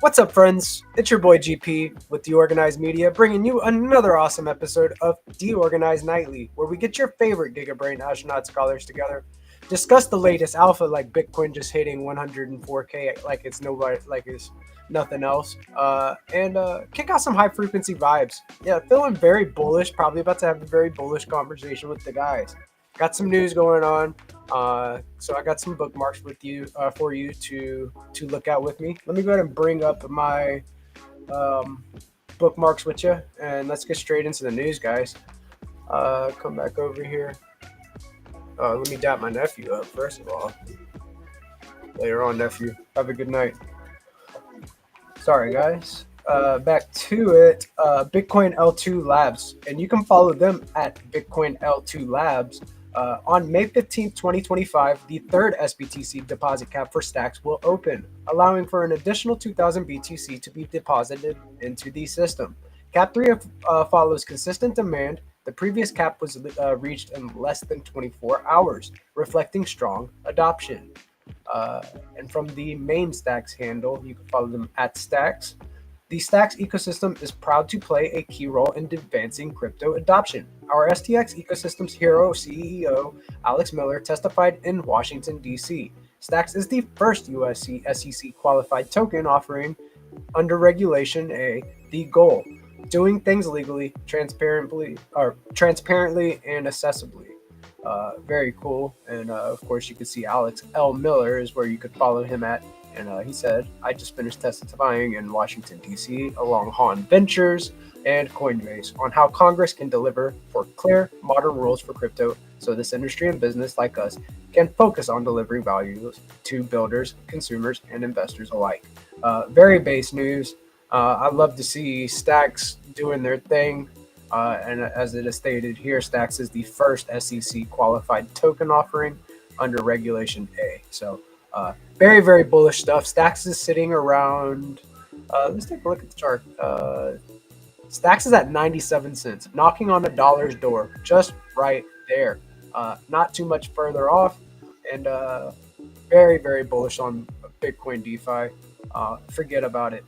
What's up, friends? It's your boy GP with DeOrganized Media, bringing you another awesome episode of DeOrganized Nightly, where we get your favorite Giga Brain Astronaut Scholars together, discuss the latest alpha, like Bitcoin just hitting 104K, like it's nothing else, and kick out some high frequency vibes. Yeah, feeling very bullish. Probably about to have a very bullish conversation with the guys. Got some news going on. So I got some bookmarks with you for you to look at with me. Let me go ahead and bring up my bookmarks with you, and let's get straight into the news, guys. Come back over here. Let me dap my nephew up first of all. Later on, nephew. Have a good night. Sorry, guys. Back to it. Bitcoin L2 Labs, and you can follow them at Bitcoin L2 Labs. On May 15th, 2025, the third SBTC deposit cap for stacks will open, allowing for an additional 2,000 BTC to be deposited into the system. Cap 3 follows consistent demand. The previous cap was reached in less than 24 hours, reflecting strong adoption. And from the main Stacks handle, you can follow them at Stacks. The Stacks ecosystem is proud to play a key role in advancing crypto adoption. Our STX ecosystem's hero CEO, Alex Miller, testified in Washington, D.C. Stacks is the first US SEC qualified token offering under Regulation A the goal, doing things legally, transparently, and accessibly. Very cool. And of course, you can see Alex L. Miller is where you could follow him at And he said, I just finished testifying in Washington, D.C., along Han Ventures and Coinbase on how Congress can deliver for clear, modern rules for crypto so this industry and business like us can focus on delivering value to builders, consumers, and investors alike. Very base news. I love to see Stacks doing their thing. And as it is stated here, Stacks is the first SEC qualified token offering under Regulation A. So, very, very bullish stuff. Stacks is sitting around, let's take a look at the chart. Stacks is at 97 cents, knocking on the dollar's door, just right there. Not too much further off, and very, very bullish on Bitcoin DeFi. Forget about it.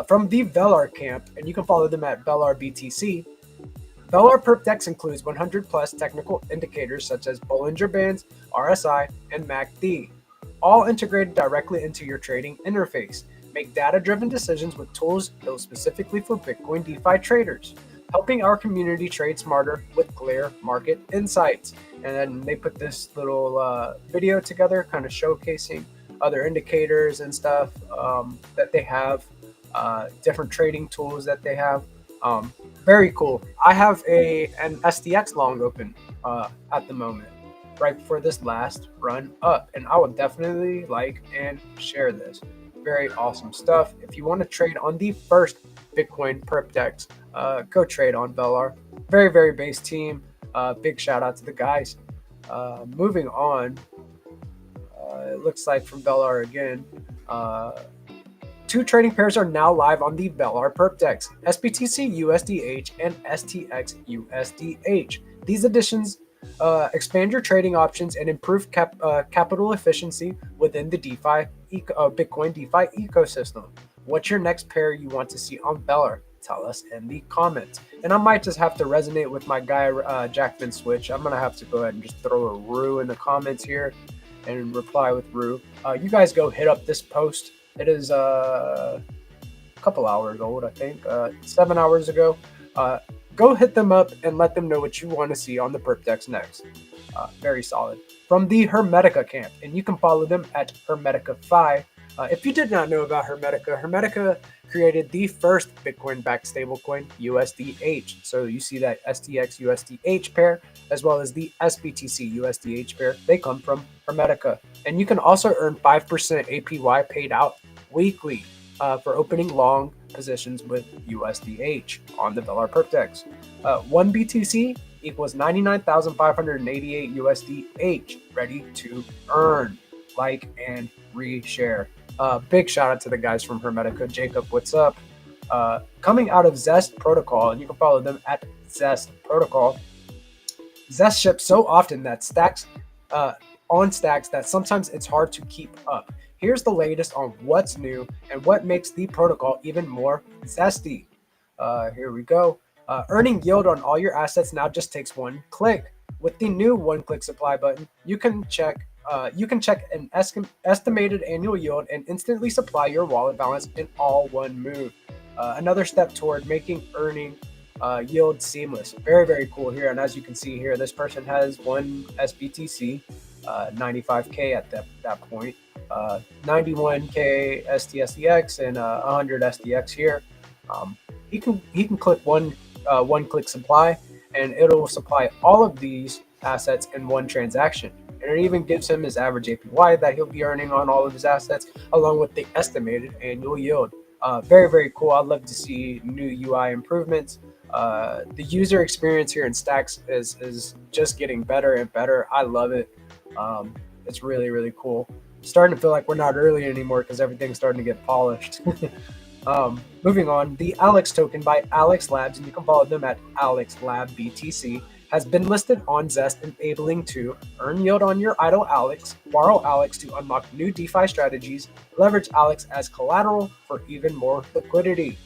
From the Velar camp, and you can follow them at Velar BTC. Velar Perp Dex includes 100 plus technical indicators such as Bollinger Bands, RSI, and MACD, all integrated directly into your trading interface. Make data-driven decisions with tools built specifically for Bitcoin DeFi traders, helping our community trade smarter with clear market insights. And then they put this little video together, kind of showcasing other indicators and stuff that they have, different trading tools that they have. Very cool. I have an STX long open at the moment, right before this last run up, and I would definitely like and share this. Very awesome stuff. If you want to trade on the first Bitcoin perp dex, go trade on Velar. Very, very base team. Big shout out to the guys. Moving on, it looks like from Velar again. Two trading pairs are now live on the Velar Perp Dex, SBTC USDH and STX USDH. These additions expand your trading options and improve capital efficiency within the Bitcoin DeFi ecosystem. What's your next pair you want to see on Velar? Tell us in the comments. And I might just have to resonate with my guy, Jackman Switch. I'm going to have to go ahead and just throw a Rue in the comments here and reply with Rue. You guys go hit up this post. It is a couple hours old, I think, 7 hours ago. Go hit them up and let them know what you want to see on the Perp Dex next. Very solid. From the Hermetica camp, and you can follow them at Hermetica5. If you did not know about Hermetica, Hermetica created the first Bitcoin-backed stablecoin, USDH. So you see that STX USDH pair, as well as the SBTC USDH pair. They come from Hermetica. And you can also earn 5% APY paid out weekly for opening long positions with USDH on the Velar Perp Dex. 1 BTC equals 99,588 USDH, ready to earn. Like and reshare. Big shout out to the guys from Hermetica. Jacob, what's up? Coming out of Zest Protocol, and you can follow them at Zest Protocol. Zest ships so often that stacks that sometimes it's hard to keep up. Here's the latest on what's new and what makes the protocol even more zesty. Here we go. Earning yield on all your assets now just takes one click. With the new one-click supply button, you can check an estimated annual yield and instantly supply your wallet balance in all one move. Another step toward making earning yield seamless. Very, very cool here. And as you can see here, this person has one SBTC, 95K at that point, 91K STSDX, and 100 SDX here. He can click one-click supply, and it'll supply all of these assets in one transaction. And it even gives him his average APY that he'll be earning on all of his assets, along with the estimated annual yield. Very, very cool. I'd love to see new UI improvements. The user experience here in Stacks is just getting better and better. I love it. It's really, really cool. Starting to feel like we're not early anymore because everything's starting to get polished. Moving on, the Alex token by Alex Labs, and you can follow them at Alex Lab BTC, has been listed on Zest, enabling to earn yield on your idle Alex, borrow Alex to unlock new DeFi strategies, leverage Alex as collateral for even more liquidity.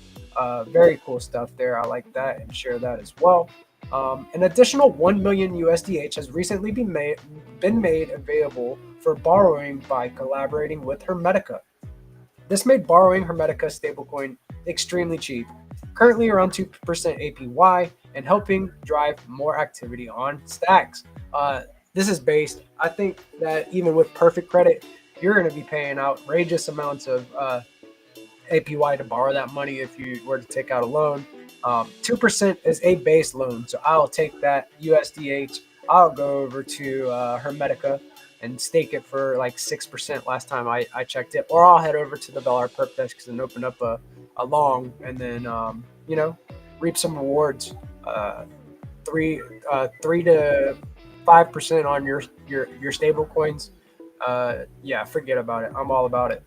Very cool stuff there. I like that and share that as well. An additional 1 million USDH has recently been made available for borrowing by collaborating with Hermetica. This made borrowing Hermetica stablecoin extremely cheap, currently around 2% APY, and helping drive more activity on Stacks. This is based, I think that even with perfect credit, you're going to be paying outrageous amounts of APY to borrow that money if you were to take out a loan. 2% is a base loan, so I'll take that USDH. I'll go over to Hermetica and stake it for like 6% last time I checked it, or I'll head over to the Velar perp desk and open up a long, and then reap some rewards. 3 to 5% on your stable coins. Yeah, forget about it. I'm all about it.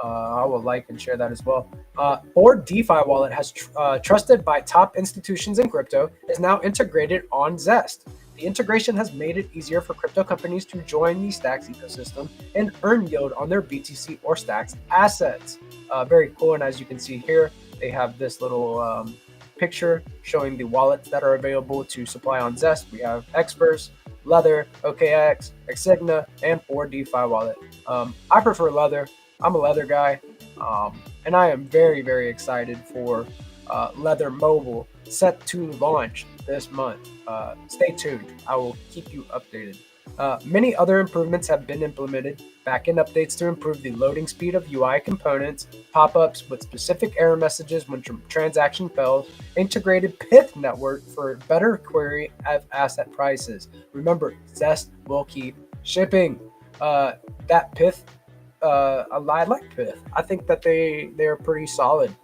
I will like and share that as well. Or DeFi wallet has trusted by top institutions in crypto is now integrated on Zest. The integration has made it easier for crypto companies to join the Stacks ecosystem and earn yield on their BTC or Stacks assets. Very cool. And as you can see here, they have this little picture showing the wallets that are available to supply on Zest. We have Xverse, Leather, OKX, Exigna, and 4DeFi wallet. I prefer Leather. I'm a Leather guy, and I am very, very excited for Leather Mobile, set to launch this month. Stay tuned. I will keep you updated. Many other improvements have been implemented. Backend updates to improve the loading speed of UI components, pop-ups with specific error messages when transaction fails, integrated PIF network for better query of asset prices. Remember, Zest will keep shipping. That PIF, I like PIF. I think that they're pretty solid.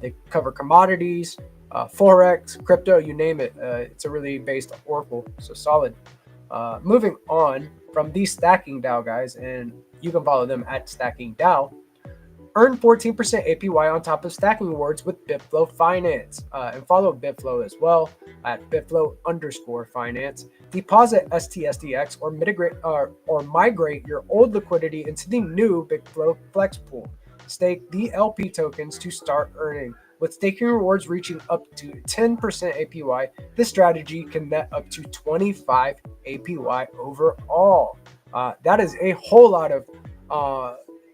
They cover commodities, forex, crypto, you name it. It's a really based Oracle, so solid. Moving on from these Stacking DAO guys, and you can follow them at Stacking DAO. Earn 14% APY on top of stacking rewards with Bitflow Finance. And follow Bitflow as well at Bitflow_finance. Deposit STSDX or migrate your old liquidity into the new Bitflow Flex Pool. Stake DLP tokens to start earning. With staking rewards reaching up to 10% APY, this strategy can net up to 25 APY overall. That is a whole lot of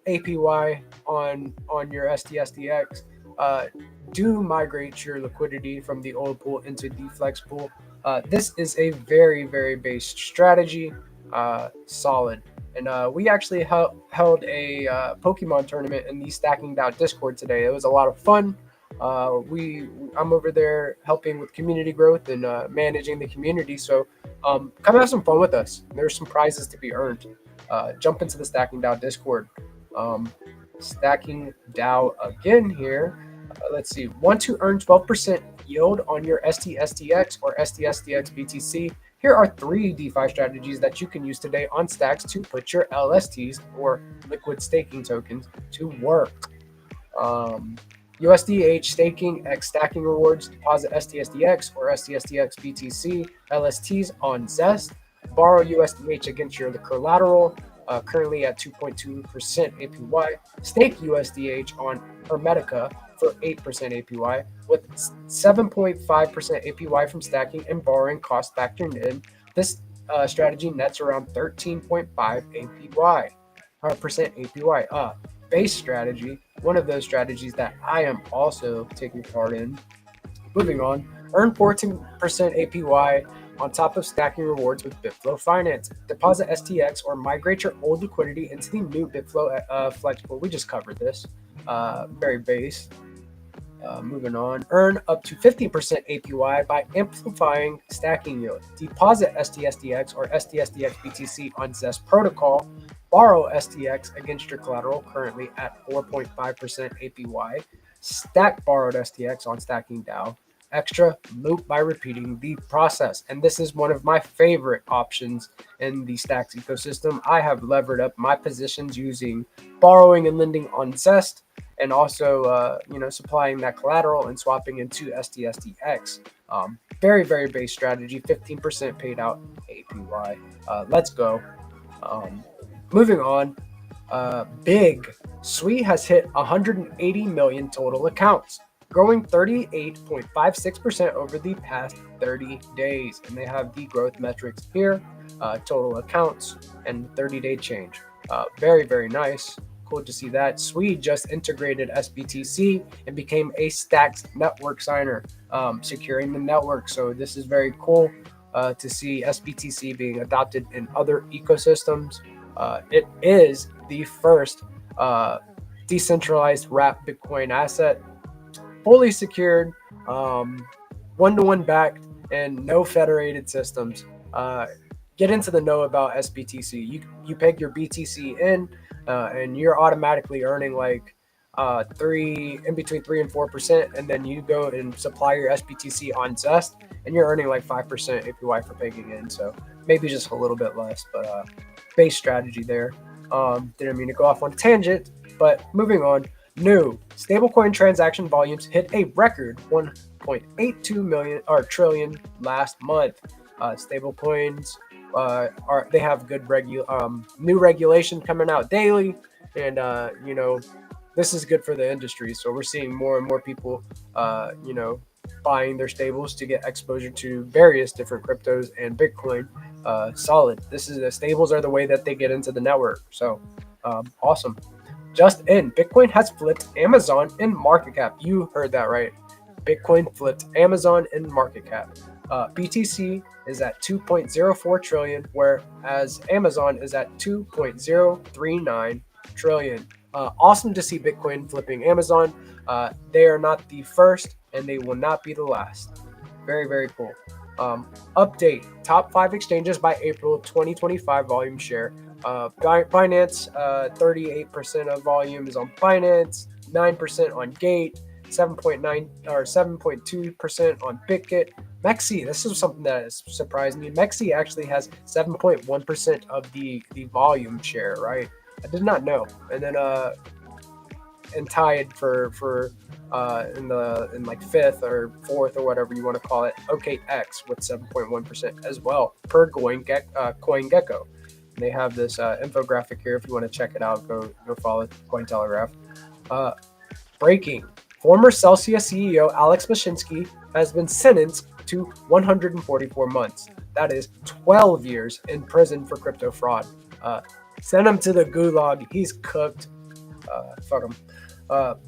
APY on your STSDX. Do migrate your liquidity from the old pool into the flex pool. This is a very, very based strategy. Solid. And we actually held a Pokemon tournament in the Stacking DAO Discord today. It was a lot of fun. I'm over there helping with community growth and managing the community. So come have some fun with us. There's some prizes to be earned. Jump into the Stacking DAO Discord. Stacking DAO again here. Let's see. Want to earn 12% yield on your STSDX or STSDX BTC? Here are 3 DeFi strategies that you can use today on Stacks to put your LSTs or liquid staking tokens to work. USDH staking X stacking rewards, deposit STSDX or STSDX BTC LSTs on Zest, borrow USDH against your collateral, currently at 2.2% APY, stake USDH on Hermetica for 8% APY, with 7.5% APY from stacking and borrowing cost factored in. This strategy nets around 13.5 APY, or percent APY. Base strategy, one of those strategies that I am also taking part in. Moving on, earn 14% APY on top of stacking rewards with Bitflow Finance. Deposit STX or migrate your old liquidity into the new Bitflow Flex Pool. We just covered this. Very base. Moving on, earn up to 50% APY by amplifying stacking yield. Deposit STSDX or STSDX BTC on Zest Protocol. Borrow STX against your collateral, currently at 4.5% APY. Stack borrowed STX on Stacking DAO. Extra loop by repeating the process. And this is one of my favorite options in the Stacks ecosystem. I have levered up my positions using borrowing and lending on Zest, and also supplying that collateral and swapping into STSDX. Very, very base strategy, 15% paid out APY. Let's go. Moving on, big. Sui has hit 180 million total accounts, growing 38.56% over the past 30 days. And they have the growth metrics here, total accounts and 30-day change. Very, very nice. Cool to see that. Sui just integrated SBTC and became a Stacks network signer, securing the network. So this is very cool to see SBTC being adopted in other ecosystems. It is the first decentralized wrapped Bitcoin asset, fully secured, one-to-one backed, and no federated systems. Get into the know about SBTC. You peg your BTC in, and you're automatically earning like between 3 and 4%, and then you go and supply your SBTC on Zest, and you're earning like 5% APY for pegging in. So maybe just a little bit less, but base strategy there. Didn't mean to go off on a tangent, but moving on. New stablecoin transaction volumes hit a record 1.82 trillion last month. Stablecoins they have good new regulation coming out daily, and this is good for the industry. So we're seeing more and more people buying their stables to get exposure to various different cryptos and Bitcoin. Solid. The stables are the way that they get into the network. So awesome. Just in, Bitcoin has flipped Amazon in market cap. You heard that right. Bitcoin flipped Amazon in market cap. BTC is at 2.04 trillion, whereas Amazon is at 2.039 trillion. Awesome to see Bitcoin flipping Amazon. They are not the first, and they will not be the last. Very, very cool. Update: top 5 exchanges by April 2025 volume share. Binance, 38% of volume is on Binance, 9% on Gate, 7.2% on Bitget. Mexi, this is something that has surprised me. Mexi actually has 7.1% of the volume share, right? I did not know. And then and tied for in like 5th or 4th or whatever you want to call it, OKX with 7.1% as well per CoinGecko. They have this infographic here. If you want to check it out, go follow Cointelegraph. Breaking: former Celsius CEO Alex Mashinsky has been sentenced to 144 months. That is 12 years in prison for crypto fraud. Send him to the gulag. He's cooked. Fuck him.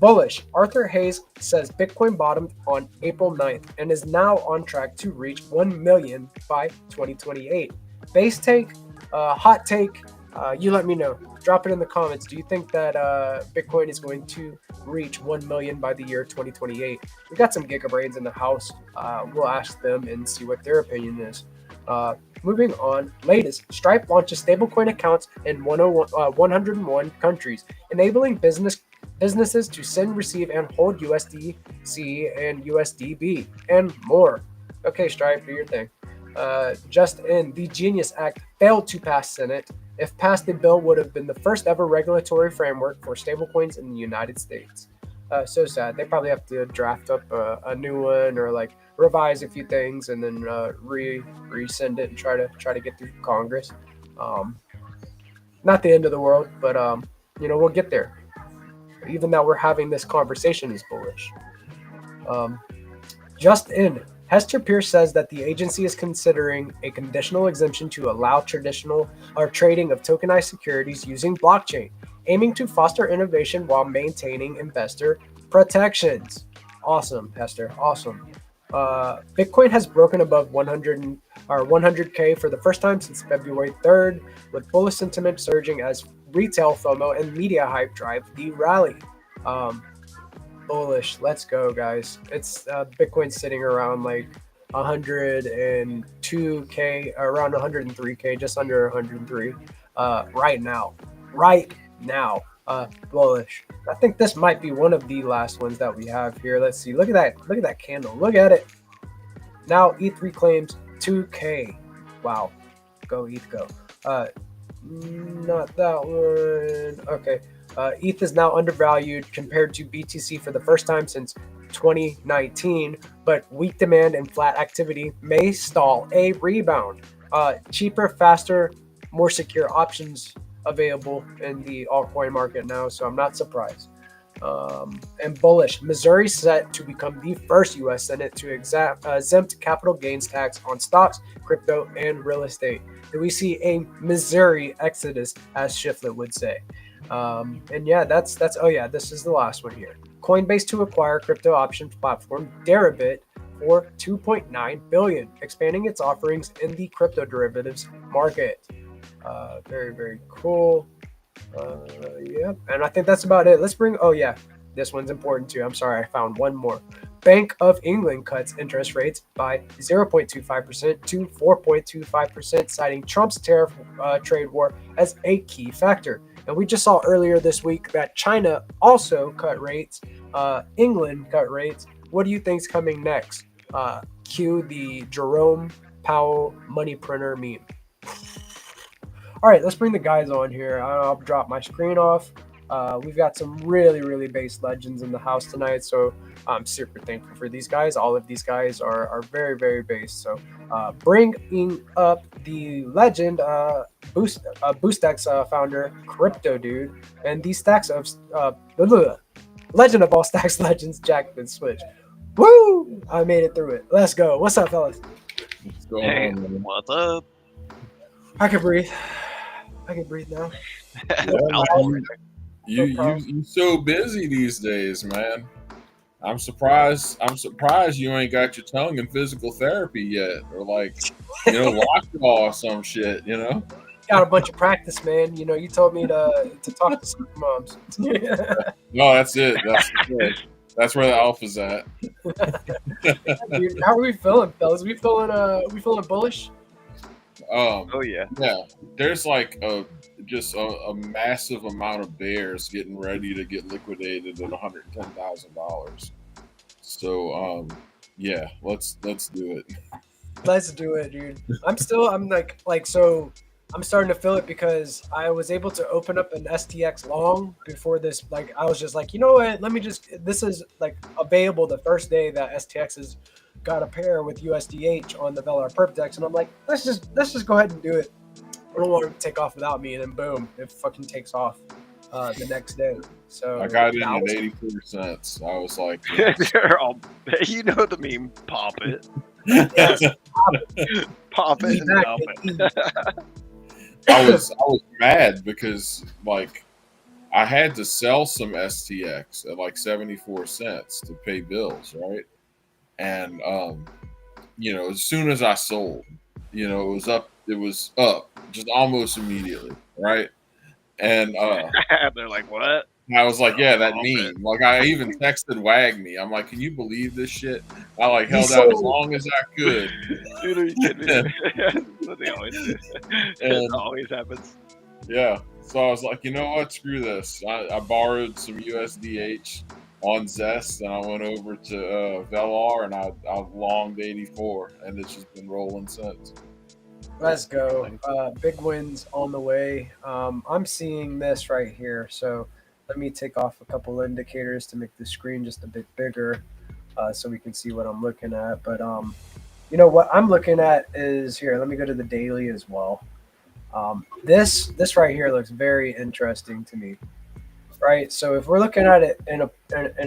Bullish: Arthur Hayes says Bitcoin bottomed on April 9th and is now on track to reach 1 million by 2028. Base take, hot take, you let me know. Drop it in the comments. Do you think that Bitcoin is going to reach 1 million by the year 2028? We got some Giga Brains in the house. We'll ask them and see what their opinion is. Moving on, latest: Stripe launches stablecoin accounts in 101 countries, enabling businesses to send, receive, and hold USDC and USDB and more. Okay, Stripe, do your thing. Just in, the Genius Act failed to pass Senate. If passed, the bill would have been the first ever regulatory framework for stablecoins in the United States. So sad. They probably have to draft up a new one or like revise a few things and then resend it and try to get through Congress. Not the end of the world, but we'll get there. Even that we're having this conversation is bullish. Just in, Hester Pierce says that the agency is considering a conditional exemption to allow traditional or trading of tokenized securities using blockchain, aiming to foster innovation while maintaining investor protections. Awesome, Hester. Awesome. Bitcoin has broken above 100K for the first time since February 3rd, with bullish sentiment surging as retail FOMO and media hype drive the rally. Bullish. Let's go, guys. It's Bitcoin sitting around like 102K, around 103K, just under 103 right now. Bullish. I think this might be one of the last ones that we have here. Let's see. Look at that candle. Look at it. Now ETH reclaims 2K. Wow. Go ETH, go. Not that one. Okay. ETH is now undervalued compared to BTC for the first time since 2019, but weak demand and flat activity may stall a rebound. Cheaper, faster, more secure options available in the altcoin market now, so I'm not surprised. And bullish: Missouri set to become the first U.S. Senate to exempt capital gains tax on stocks, crypto, and real estate. Do we see a Missouri exodus, as Shiflet would say? And yeah, that's oh yeah, this is the last one here. Coinbase to acquire crypto options platform Deribit for $2.9 billion, expanding its offerings in the crypto derivatives market. Very, very cool. Yeah, and I think that's about it. Let's bring. Oh yeah, this one's important too. I'm sorry, I found one more. Bank of England cuts interest rates by 0.25% to 4.25%, citing Trump's tariff trade war as a key factor. And we just saw earlier this week that China also cut rates. England cut rates. What do you think's coming next? Cue the Jerome Powell money printer meme. All right, let's bring the guys on here. I'll drop my screen off. We've got some really, really base legends in the house tonight, so I'm super thankful for these guys. All of these guys are very, very base. So bringing up the legend, BoostX founder, Crypto Dude, and these stacks of Legend of all stacks legends, Jackman Switch. Woo! I made it through it. Let's go. What's up, fellas? What's going Hey, on, man? what's up? I can breathe. I can breathe now. You so busy these days, man. I'm surprised you ain't got your tongue in physical therapy yet, or lockjaw or some shit, Got a bunch of practice, man. You know, you told me to talk to some moms. No, that's it. That's where the alpha's at. Dude, how are we feeling, fellas? We feeling bullish? Oh yeah. Yeah. There's like a massive amount of bears getting ready to get liquidated at $110,000. So yeah, let's do it. Let's do it, dude. I'm starting to feel it because I was able to open up an STX long before this. Like, I was just like, you know what? This is like available the first day that STX has got a pair with USDH on the Velar Perp Dex, and I'm like, let's just go ahead and do it. I don't want it to take off without me, and then boom, it fucking takes off the next day. So I got it at 84 cents. I was like, They're all, you know the meme. Pop it. yes, Pop it and dump it. I was mad because like I had to sell some STX at like 74 cents to pay bills, right? And as soon as I sold, it was up just almost immediately, right? And They're like, what? I was like, yeah, that Pop meme. it. Like, I even texted WagMe. I'm like, can you believe this shit? I like held out as long as I could. Dude, are you kidding me? That's what they always do. It always happens. Yeah. So I was like, you know what? Screw this. I borrowed some USDH on Zest, and I went over to Velar, and I longed 84, and it's just been rolling since. Let's go. Big wins on the way. I'm seeing this right here. So let me take off a couple indicators to make the screen just a bit bigger so we can see what I'm looking at. But what I'm looking at is here. Let me go to the daily as well. This right here looks very interesting to me. Right. So if we're looking at it in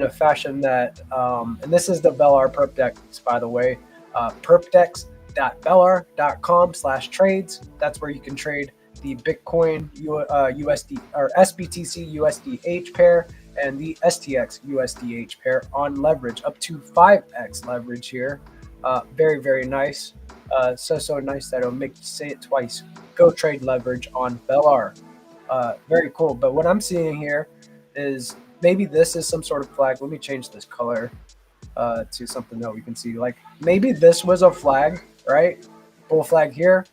a fashion that, and this is the Velar Perp Dex, by the way, perpdex.velar.com/trades. That's where you can trade the Bitcoin USD or SBTC USDH pair and the STX USDH pair on leverage up to 5x leverage here. Very, very nice. So nice that it'll make you say it twice. Go trade leverage on Velar. Very cool. But what I'm seeing here is maybe this is some sort of flag. Let me change this color to something that we can see. Like maybe this was a flag, right? Bull flag here,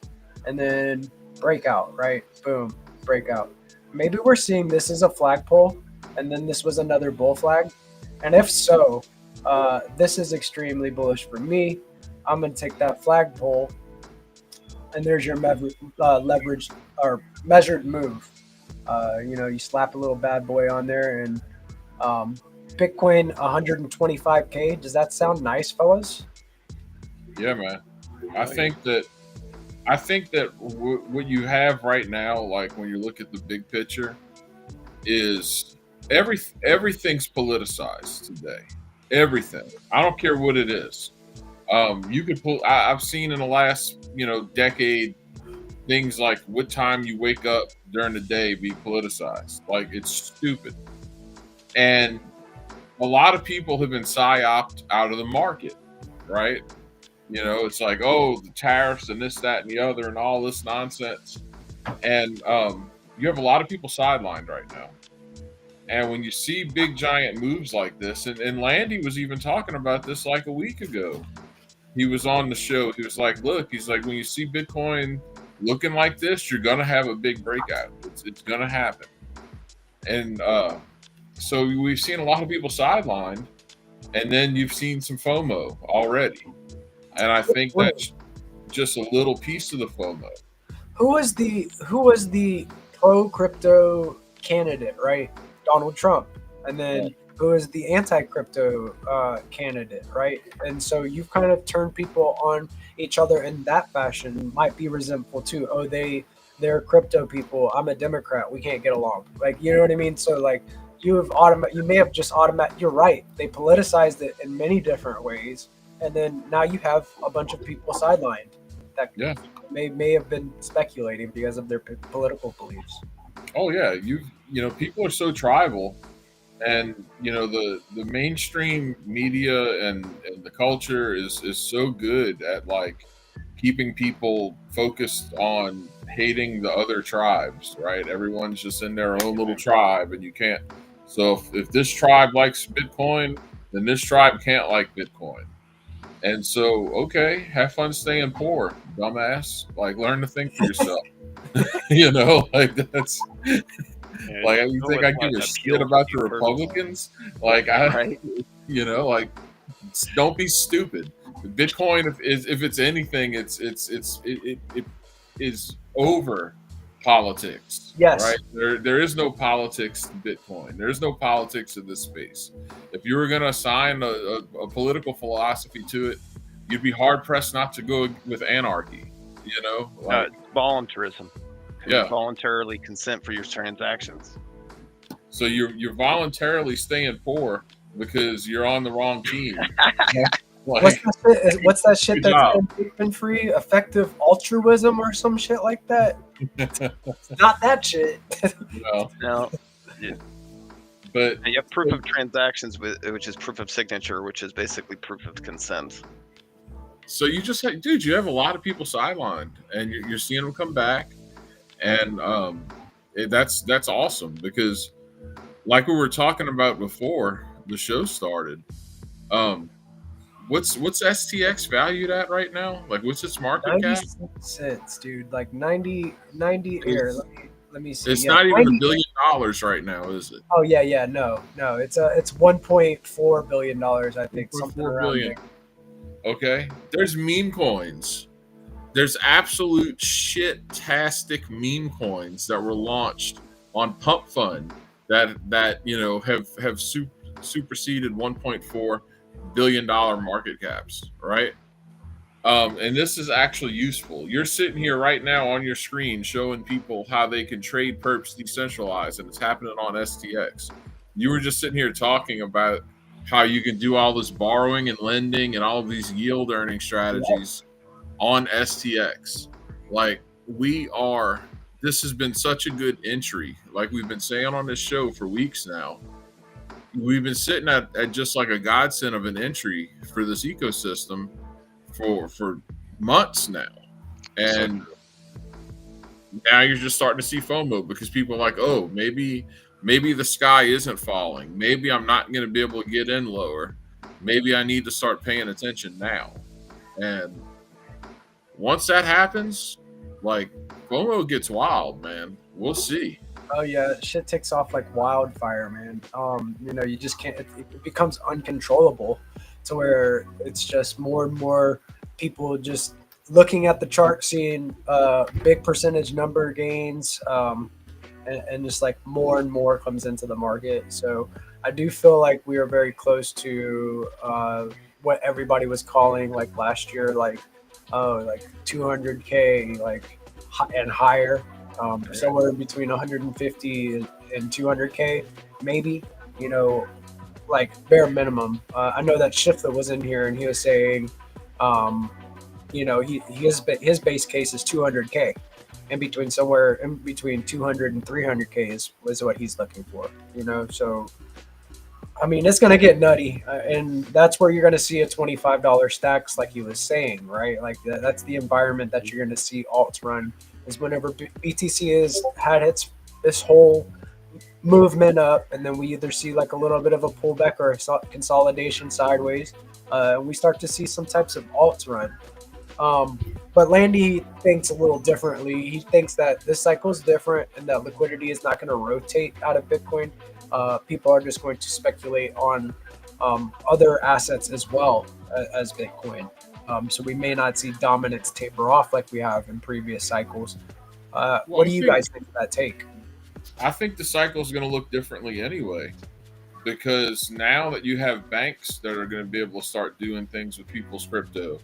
and then breakout, right? Boom, breakout. Maybe we're seeing this as a flagpole, and then this was another bull flag. And if so, this is extremely bullish for me. I'm going to take that flagpole, and there's your leverage or measured move. You slap a little bad boy on there, and Bitcoin 125K. Does that sound nice, fellas? Yeah, man. I think that what you have right now, like when you look at the big picture, is everything's politicized today. Everything. I don't care what it is. You could pull. I've seen in the last decade things like what time you wake up during the day be politicized. Like, it's stupid. And a lot of people have been psyoped out of the market, right? It's like, oh, the tariffs and this, that, and the other, and all this nonsense. And you have a lot of people sidelined right now. And when you see big giant moves like this, and Landy was even talking about this like a week ago. He was on the show. He was like, look, he's like, when you see Bitcoin looking like this, you're going to have a big breakout. It's going to happen. And so we've seen a lot of people sidelined, and then you've seen some FOMO already. And I think that's just a little piece of the FOMO. Who was the pro crypto candidate, right? Donald Trump. And then who is the anti-crypto candidate, right? And so you've kind of turned people on each other in that fashion. Might be resentful too. Oh, they're crypto people. I'm a Democrat. We can't get along. Like, you know what I mean? So like you may have just you're right. They politicized it in many different ways. And then now you have a bunch of people sidelined that may have been speculating because of their political beliefs. Oh yeah, you know, people are so tribal, and you know the mainstream media and the culture is so good at like keeping people focused on hating the other tribes, right? Everyone's just in their own little tribe, and you can't. So if this tribe likes Bitcoin, then this tribe can't like Bitcoin. And so, okay, have fun staying poor, dumbass. Like, learn to think for yourself. You know, like that's like you think I give a shit about the Republicans? Like you know, like don't be stupid. Bitcoin, if it's anything, it is over politics. Yes. Right. There is no politics to Bitcoin. There is no politics in this space. If you were going to assign a political philosophy to it, you'd be hard pressed not to go with anarchy. You know, like, voluntarism. Yeah. You voluntarily consent for your transactions. So you're voluntarily staying poor because you're on the wrong team. Like, what's that shit that's been free? Effective altruism or some shit like that? Not that shit. No. Yeah. But and you have proof of transactions, which is proof of signature, which is basically proof of consent. So you just had, dude, you have a lot of people sidelined, and you're seeing them come back, and that's awesome because, like we were talking about before the show started, what's STX valued at right now? Like, what's its market cap? 96 cents, dude. Like 90 here. Let me see. It's not even $1 billion right now, is it? Oh yeah, no. It's $1.4 billion, I think. Something around there. Okay. There's meme coins. There's absolute shit-tastic meme coins that were launched on Pump Fund that you know have superseded $1.4 billion market caps, right? And this is actually useful. You're sitting here right now on your screen showing people how they can trade perps decentralized, and it's happening on STX. You were just sitting here talking about how you can do all this borrowing and lending and all of these yield earning strategies on STX. Like, this has been such a good entry. Like we've been saying on this show for weeks now. We've been sitting at just like a godsend of an entry for this ecosystem for months now. And now you're just starting to see FOMO because people are like, oh, maybe the sky isn't falling. Maybe I'm not going to be able to get in lower. Maybe I need to start paying attention now. And once that happens, like, FOMO gets wild, man. We'll see. Oh yeah, shit takes off like wildfire, man. You know, you just can't. It becomes uncontrollable, to where it's just more and more people just looking at the chart, seeing big percentage number gains, and just like more and more comes into the market. So I do feel like we are very close to what everybody was calling like last year, like 200K, like and higher. Somewhere in between 150 and 200K, maybe, you know, like bare minimum. I know that Shifta was in here and he was saying, you know, his base case is 200K, somewhere in between 200 and 300K was what he's looking for, you know. So, I mean, it's going to get nutty, and that's where you're going to see a $25 stacks, like he was saying, right? Like that's the environment that you're going to see alts run. Is whenever BTC had its this whole movement up, and then we either see like a little bit of a pullback or a consolidation sideways. We start to see some types of alts run. But Landy thinks a little differently. He thinks that this cycle is different and that liquidity is not going to rotate out of Bitcoin. People are just going to speculate on other assets as well as Bitcoin. So we may not see dominance taper off like we have in previous cycles. What do you guys think of that take? I think the cycle is going to look differently anyway, because now that you have banks that are going to be able to start doing things with people's crypto.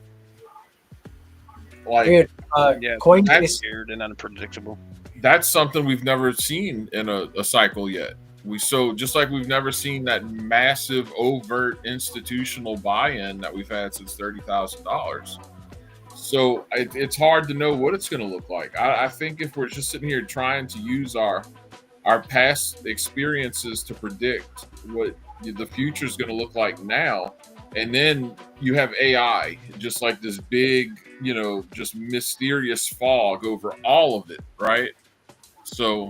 Like, dude, Coinbase, that's weird and unpredictable. That's something we've never seen in a cycle yet. Just like we've never seen that massive overt institutional buy-in that we've had since $30,000. So it's hard to know what it's going to look like. I think if we're just sitting here trying to use our past experiences to predict what the future is going to look like now, and then you have AI, just like this big, just mysterious fog over all of it, right? So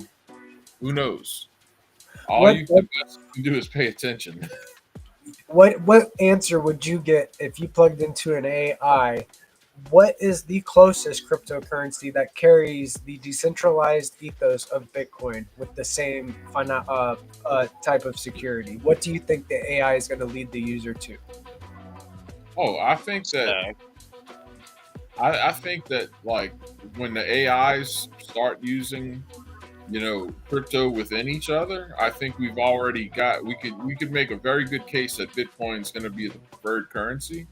who knows? All you can do is pay attention. What answer would you get if you plugged into an AI? What is the closest cryptocurrency that carries the decentralized ethos of Bitcoin with the same type of security? What do you think the AI is going to lead the user to? Oh, I think that I think that like when the AIs start using, crypto within each other, I think we've already got. We could make a very good case that Bitcoin is going to be the preferred currency.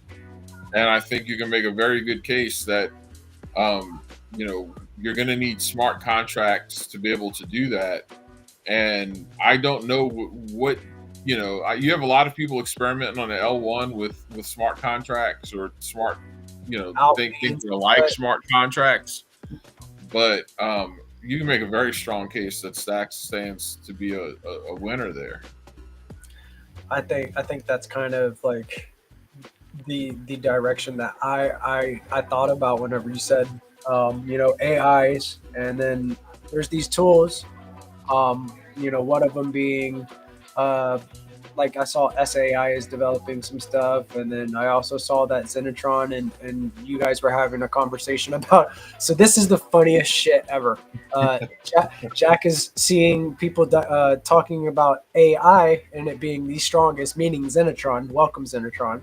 And I think you can make a very good case that, you're going to need smart contracts to be able to do that. And I don't know what you have a lot of people experimenting on the L1 with smart contracts or smart, things are like smart contracts. But you can make a very strong case that Stacks stands to be a winner there. I think that's kind of like the direction that I thought about whenever you said AIs, and then there's these tools, one of them being like I saw SAI is developing some stuff, and then I also saw that Zenitron and you guys were having a conversation about. So this is the funniest shit ever. Jack is seeing people talking about AI and it being the strongest, meaning Zenitron. Welcome Zenitron.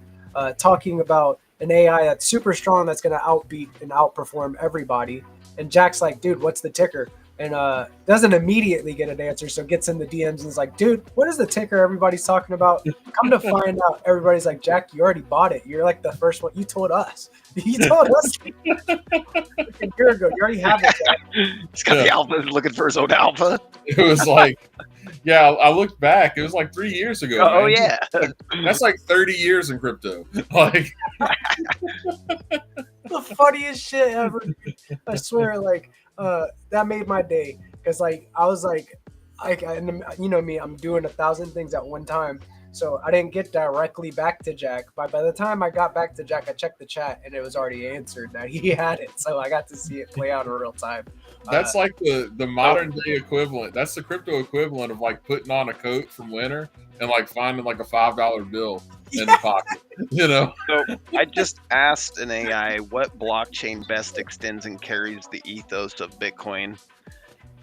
Talking about an AI that's super strong, that's going to outbeat and outperform everybody. And Jack's like, dude, what's the ticker? And doesn't immediately get an answer, so gets in the DMs and is like, dude, what is the ticker everybody's talking about? Come to find out, everybody's like, Jack, you already bought it. You're like the first one. You told us. You told us a year ago. You already have it, Jack. He's got the alpha, looking for his own alpha. It was like, yeah, I looked back. It was like 3 years ago. Oh, man. yeah. That's like 30 years in crypto. Like, the funniest shit ever. I swear, like, that made my day, because like I was like, you know me, I'm doing 1,000 things at one time, so I didn't get directly back to Jack. But by the time I got back to Jack, I checked the chat and it was already answered that he had it, so I got to see it play out in real time. That's like the modern day equivalent. That's the crypto equivalent of like putting on a coat from winter and like finding like a $5 bill in the pocket. So I just asked an AI what blockchain best extends and carries the ethos of Bitcoin.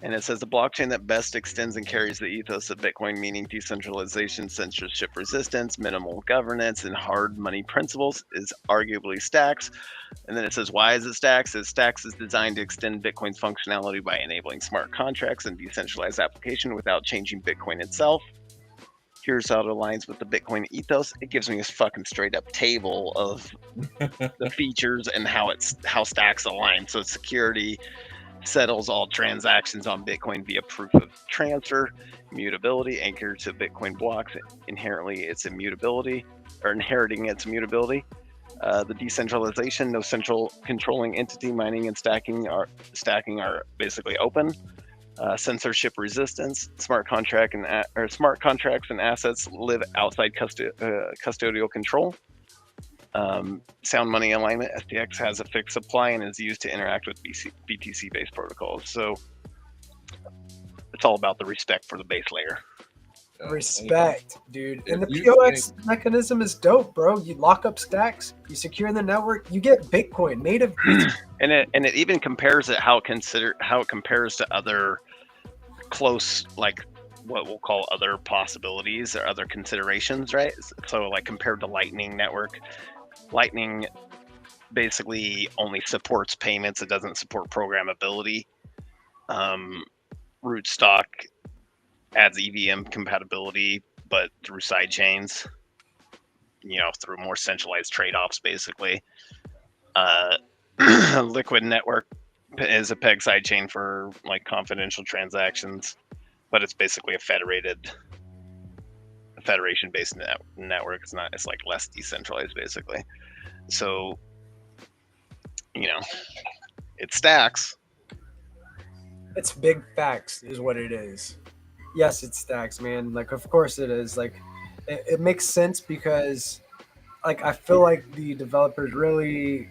And it says the blockchain that best extends and carries the ethos of Bitcoin, meaning decentralization, censorship resistance, minimal governance, and hard money principles, is arguably Stacks. And then it says, why is it Stacks? It says Stacks is designed to extend Bitcoin's functionality by enabling smart contracts and decentralized application without changing Bitcoin itself. Here's how it aligns with the Bitcoin ethos. It gives me a fucking straight up table of the features and how Stacks align. So security settles all transactions on Bitcoin via proof of transfer, immutability, anchored to Bitcoin blocks, inherently its immutability, or inheriting its immutability. The decentralization, no central controlling entity, mining and stacking are basically open. Censorship resistance, smart contracts and assets live outside custodial control. Sound money alignment, SDX has a fixed supply and is used to interact with BTC-based protocols. So It's all about the respect for the base layer. Respect, dude. And the If you POX mechanism is dope, bro. You lock up stacks, you secure the network, you get Bitcoin native. And it even compares it how it compares to other close, like what we'll call other possibilities or other considerations, right? So like compared to Lightning Network, Lightning basically only supports payments. It doesn't support programmability. Rootstock adds EVM compatibility, but through side chains, through more centralized trade-offs, basically. Liquid Network is a peg side chain for like confidential transactions, but it's basically a federation-based network. It's like less decentralized, basically. So, it stacks. It's big facts, is what it is. Yes, it stacks, man. Like, of course it is. Like, it makes sense because, like, I feel like the developers really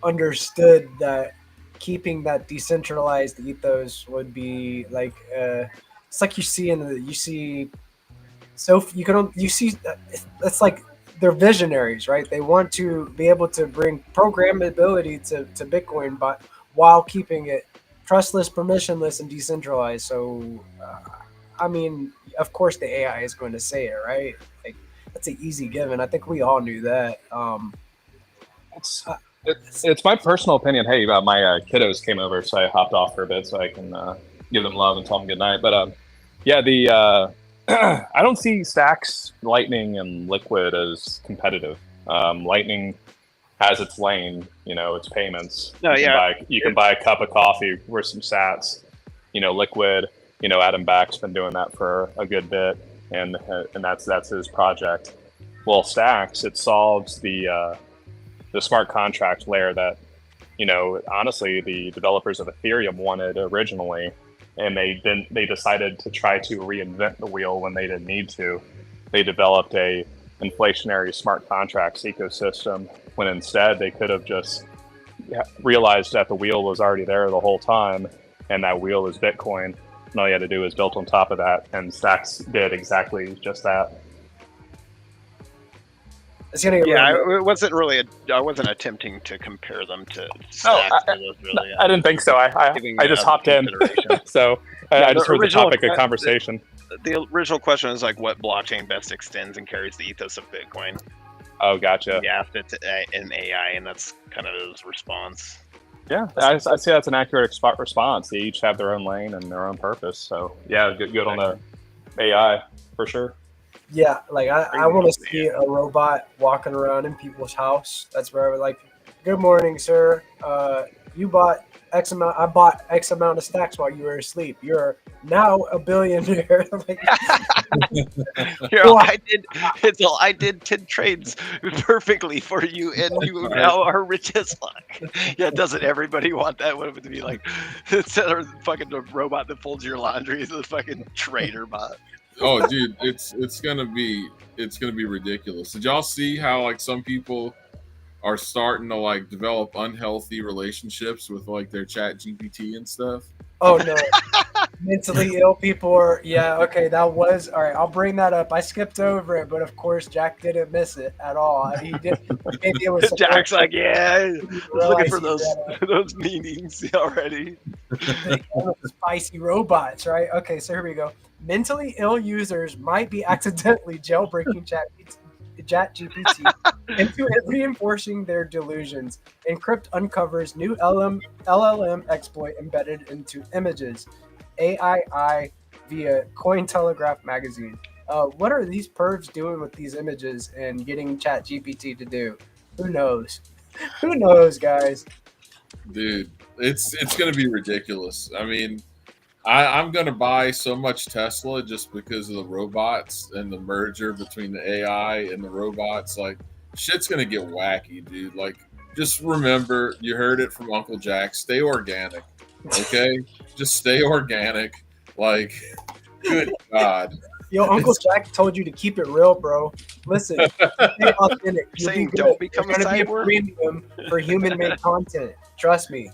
understood that keeping that decentralized ethos would be like, it's like you see it's like they're visionaries, right? They want to be able to bring programmability to Bitcoin, but while keeping it trustless, permissionless, and decentralized. So, I mean, of course, the AI is going to say it, right? Like, that's an easy given. I think we all knew that. It's my personal opinion. Hey, my kiddos came over, so I hopped off for a bit so I can give them love and tell them good night. But I don't see Stacks, Lightning, and Liquid as competitive. Lightning has its lane, its payments. No, You can buy a cup of coffee worth some sats. Liquid, Adam Back's been doing that for a good bit, and that's his project. Well, Stacks, it solves the smart contract layer that, honestly, the developers of Ethereum wanted originally, and they decided to try to reinvent the wheel when they didn't need to. They developed a inflationary smart contracts ecosystem when instead they could have just realized that the wheel was already there the whole time, and that wheel is Bitcoin. And all you had to do is build on top of that, and Stacks did exactly just that. I wasn't attempting to compare them to Stacks. I didn't think so. I just hopped in, so I just heard the topic of conversation. The original question is like, what blockchain best extends and carries the ethos of Bitcoin? Oh, gotcha. You asked it to an AI, and that's kind of his response. Yeah, I say that's an accurate response. They each have their own lane and their own purpose. So yeah, good on the AI for sure. Yeah, like I want to see a robot walking around in people's house. That's where I would like, good morning, sir. You bought X amount. I bought X amount of stacks while you were asleep. You're now a billionaire. I did 10 trades perfectly for you, and you now are rich as fuck. Yeah, doesn't everybody want that? What would it be like? Instead of the fucking robot that folds your laundry, the fucking trader bot. Oh, dude, it's gonna be ridiculous. Did y'all see how like some people are starting to like develop unhealthy relationships with like their Chat GPT and stuff? Oh no, mentally ill people are. Yeah, okay, that was all right. I'll bring that up. I skipped over it, but of course Jack didn't miss it at all. He did. Maybe it was Jack's like, yeah, I was looking for those meetings already. Spicy robots, right? Okay, so here we go. Mentally ill users might be accidentally jailbreaking ChatGPT into reinforcing their delusions. Encrypt uncovers new LLM exploit embedded into images. AII via Cointelegraph magazine. What are these pervs doing with these images and getting ChatGPT to do? Who knows? Who knows, guys? Dude, it's gonna be ridiculous. I mean, I'm going to buy so much Tesla just because of the robots and the merger between the AI and the robots. Like, shit's going to get wacky, dude. Like, just remember, you heard it from Uncle Jack. Stay organic, okay? Just stay organic. Like, good God. Yo, Uncle Jack told you to keep it real, bro. Listen, stay authentic. Saying don't become a cyborg. Premium for human-made content. Trust me.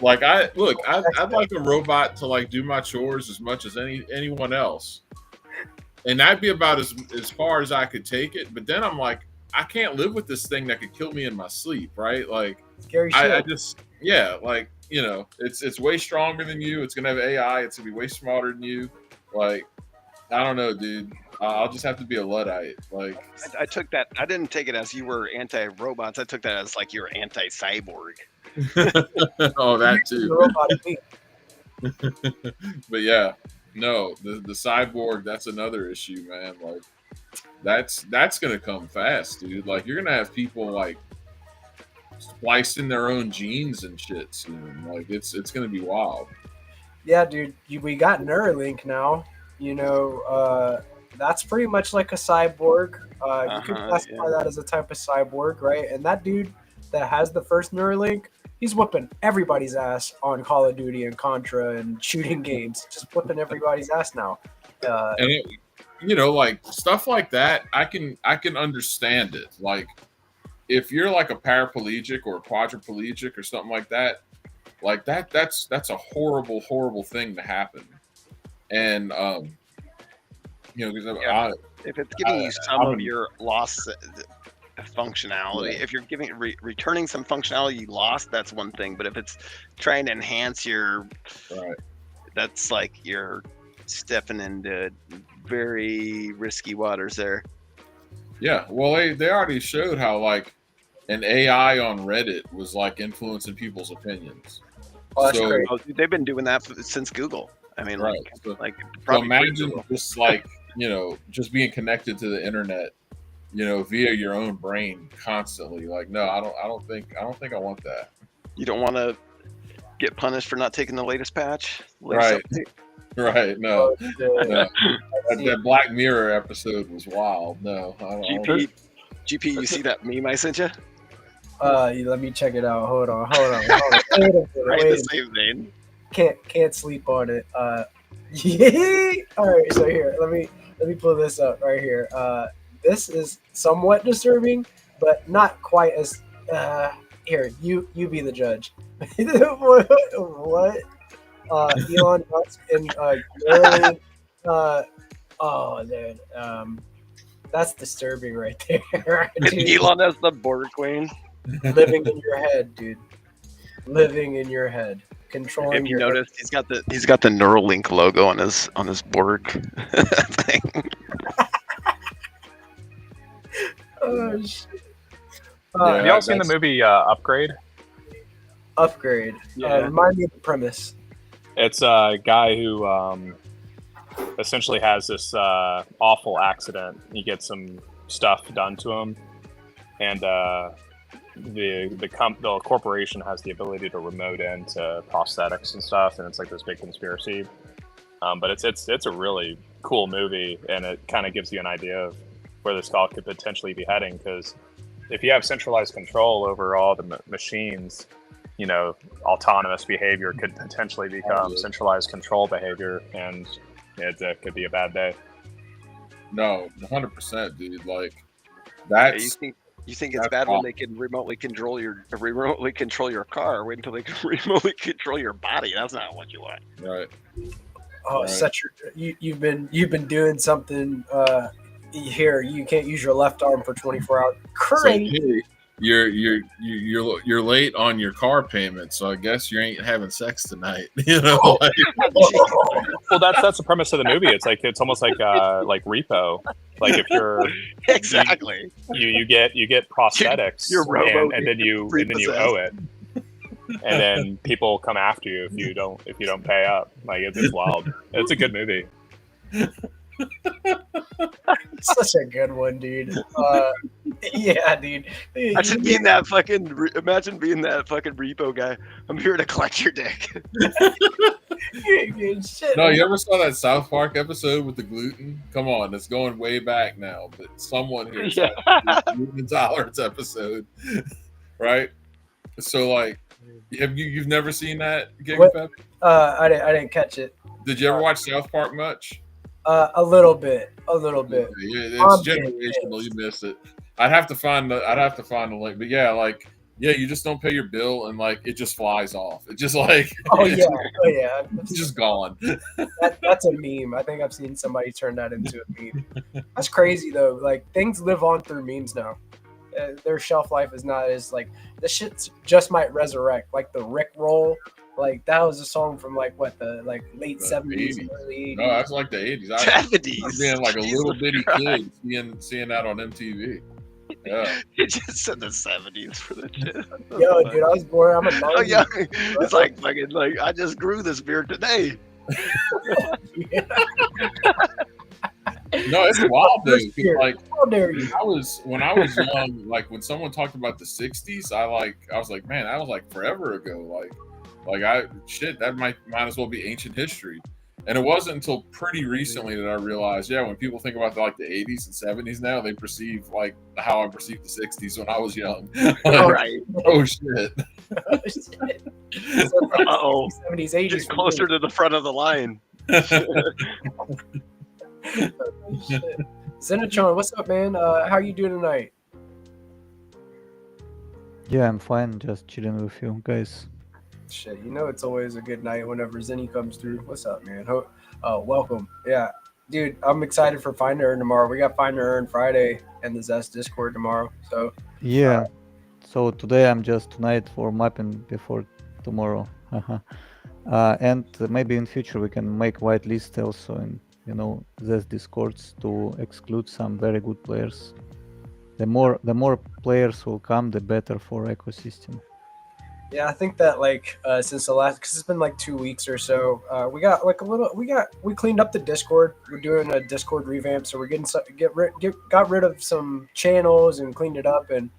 Like I'd like a robot to like do my chores as much as anyone else, and that'd be about as far as I could take it. But then I'm like, I can't live with this thing that could kill me in my sleep, right? Like, Scary shit. I just, yeah, like, you know, it's way stronger than you. It's gonna have AI. It's gonna be way smarter than you. Like, I don't know, dude. I'll just have to be a Luddite. Like, I took that. I didn't take it as you were anti-robots. I took that as like you were anti-cyborg. oh, that The too. robot is me. But yeah, no, the cyborg, that's another issue, man. Like, that's gonna come fast, dude. Like, you're gonna have people like splicing their own genes and shit soon. Like, it's gonna be wild. Yeah, dude. We got Neuralink now. You know, that's pretty much like a cyborg. You can classify that as a type of cyborg, right? And that dude that has the first Neuralink, he's whipping everybody's ass on Call of Duty and Contra and shooting games. Just whipping everybody's ass now. And it, you know, like stuff like that, I can understand it. Like, if you're like a paraplegic or a quadriplegic or something like that's a horrible thing to happen. And you know, because if it's giving you some of your lost functionality, if you're giving returning some functionality you lost, that's one thing. But if it's trying to enhance your, that's like you're stepping into very risky waters there. Yeah, well, they already showed how like an AI on Reddit was like influencing people's opinions. Oh, that's great. Oh, they've been doing that since Google. I mean, so probably imagine just like, you know, just being connected to the internet, you know, via your own brain constantly. Like, no, I don't think I want that. You don't want to get punished for not taking the latest patch. Right. Right. No. Oh, No. That Black Mirror episode was wild. No. GP, you see that meme I sent you? Let me check it out. Hold on. Wait a minute. Can't sleep on it. Yeah. All right. So here, let me pull this up right here. This is somewhat disturbing, but not quite as. Here, you be the judge. What? Elon Musk and Neuralink. Oh, dude. That's disturbing right there. Elon as the border queen. Living in your head, dude. Living in your head. Controlling. If you noticed, he's got the Neuralink logo on his Borg thing. Oh shit. Have y'all seen the movie Upgrade? Upgrade. Yeah. Remind me of the premise. It's a guy who essentially has this awful accident. He gets some stuff done to him, and the corporation has the ability to remote into prosthetics and stuff, and it's like this big conspiracy. But it's a really cool movie, and it kind of gives you an idea of where this all could potentially be heading. Because if you have centralized control over all the machines, you know, autonomous behavior could potentially become centralized control behavior, and it could be a bad day. No, 100%, dude. Like, that's. You think it's bad when they can remotely control your car? Wait until they can remotely control your body. That's not what you want. Right. Oh, such you've been doing something here. You can't use your left arm for 24 hours. Crazy. So, hey, you're late on your car payment, so I guess you ain't having sex tonight. You know. Well, that's the premise of the movie. It's almost like repo. Like if you're exactly you get prosthetics, and then you owe it, and then people come after you if you don't pay up. Like it's wild. It's a good movie. Such a good one, dude. Yeah, dude. Imagine being that fucking repo guy. I'm here to collect your dick. Shit. No, you ever saw that South Park episode with the gluten? Come on, it's going way back now, but someone here saw the gluten intolerance episode, right? So, like, you've never seen that, Giga Pep? I didn't catch it. Did you ever watch South Park much? A little bit. Yeah, it's generational. You missed it. I'd have to find the link, but yeah, like Yeah, you just don't pay your bill and like it just flies off. It just like Oh it's yeah, oh yeah. it's just gone. That's a meme. I think I've seen somebody turn that into a meme. That's crazy though. Like things live on through memes now. Their shelf life is not as like the shit just might resurrect. Like the Rick Roll, like that was a song from like what the like late The '70s, 80s. early No, '80s. that's like the 80s. I remember 70s. being like a little Jesus bitty Christ. kid seeing that on MTV. Yeah. It just said the 70s for the shit. Yo, dude, I was born. I'm a Oh '90s. yeah, it's like fucking like I just grew this beard today. Yeah. No, it's wild though. 'Cause, like How dare you? when I was young, like when someone talked about the '60s, I was like, man, that was like forever ago. That might as well be ancient history. And it wasn't until pretty recently that I realized, yeah, when people think about the '80s and '70s now, they perceive like how I perceived the '60s when I was young. Like, Right. oh shit. So, like, 70s, 80s. Get closer to the front of the line. Zenitron, what's up, man? How you doing tonight? Yeah, I'm fine. Just chilling with you guys. Shit, you know it's always a good night whenever Zenny comes through. What's up, man? Welcome. Yeah, dude, I'm excited for Find and Earn tomorrow. We got Find and Earn Friday and the Zest Discord tomorrow. So Yeah. So today I'm just tonight for mapping before tomorrow. And maybe in future we can make whitelist also in these discords to exclude some very good players. The more players will come, the better for ecosystem. yeah, I think that since the last, because it's been like 2 weeks or so, we got like we cleaned up the Discord. We're doing a Discord revamp, so we're got rid of some channels and cleaned it up and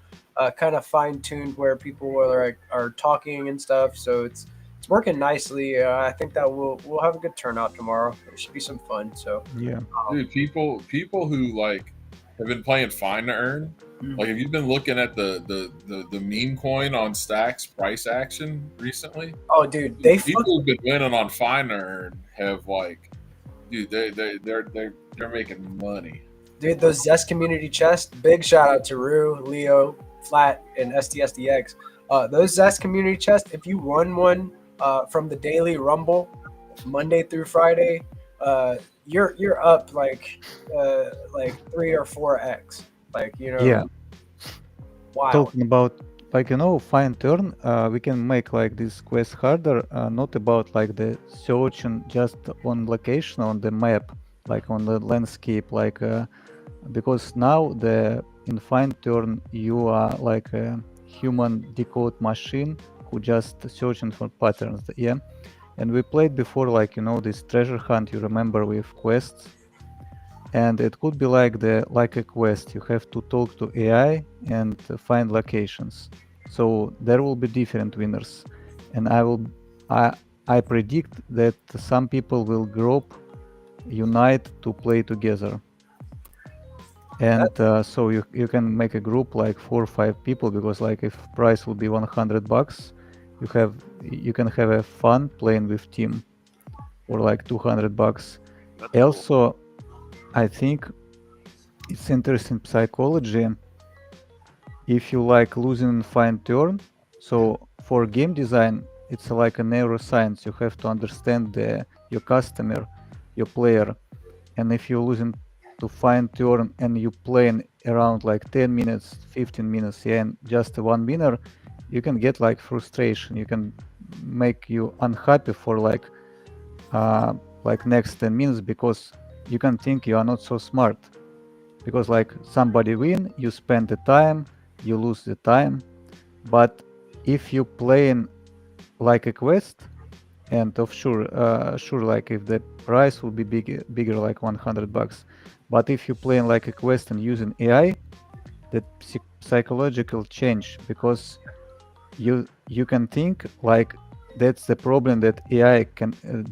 kind of fine tuned where people are talking and stuff. So it's working nicely. I think that we'll have a good turnout tomorrow. It should be some fun. So Yeah. Dude, people who like have been playing Find to Earn. Like, have you been looking at the meme coin on Stacks price action recently? Oh, dude, people who've been winning on Find to Earn have like, dude, they're making money. Dude, those Zest community chests. Big shout out to Rue, Leo, Flat, and STSDX. Those Zest community chests. If you won one from the daily Rumble, Monday through Friday, you're up like 3 or 4x. Yeah. Wow. Talking about find turn, we can make like this quest harder, not about like the searching just on location on the map, like on the landscape, because now in find turn you are like a human decode machine who just searching for patterns. Yeah. And we played before this treasure hunt, you remember, with quests. And it could be like a quest. You have to talk to AI and find locations. So there will be different winners, and I predict that some people will unite to play together. And so you can make a group like 4 or 5 people, because like if price will be $100, you can have a fun playing with team, or like $200. That's Also, I think it's interesting psychology. If you like losing in find turn, so for game design, it's like a neuroscience. You have to understand your customer, your player, and if you're losing to find turn and you playing around like 10 minutes, 15 minutes, and just one winner, you can get like frustration. You can make you unhappy for like next 10 minutes, because you can think you are not so smart, because like somebody win, you spend the time, you lose the time. But if you playing like a quest, and sure like if the price will be bigger like $100, but if you playing like a quest and using AI, that psychological change, because you can think like that's the problem, that AI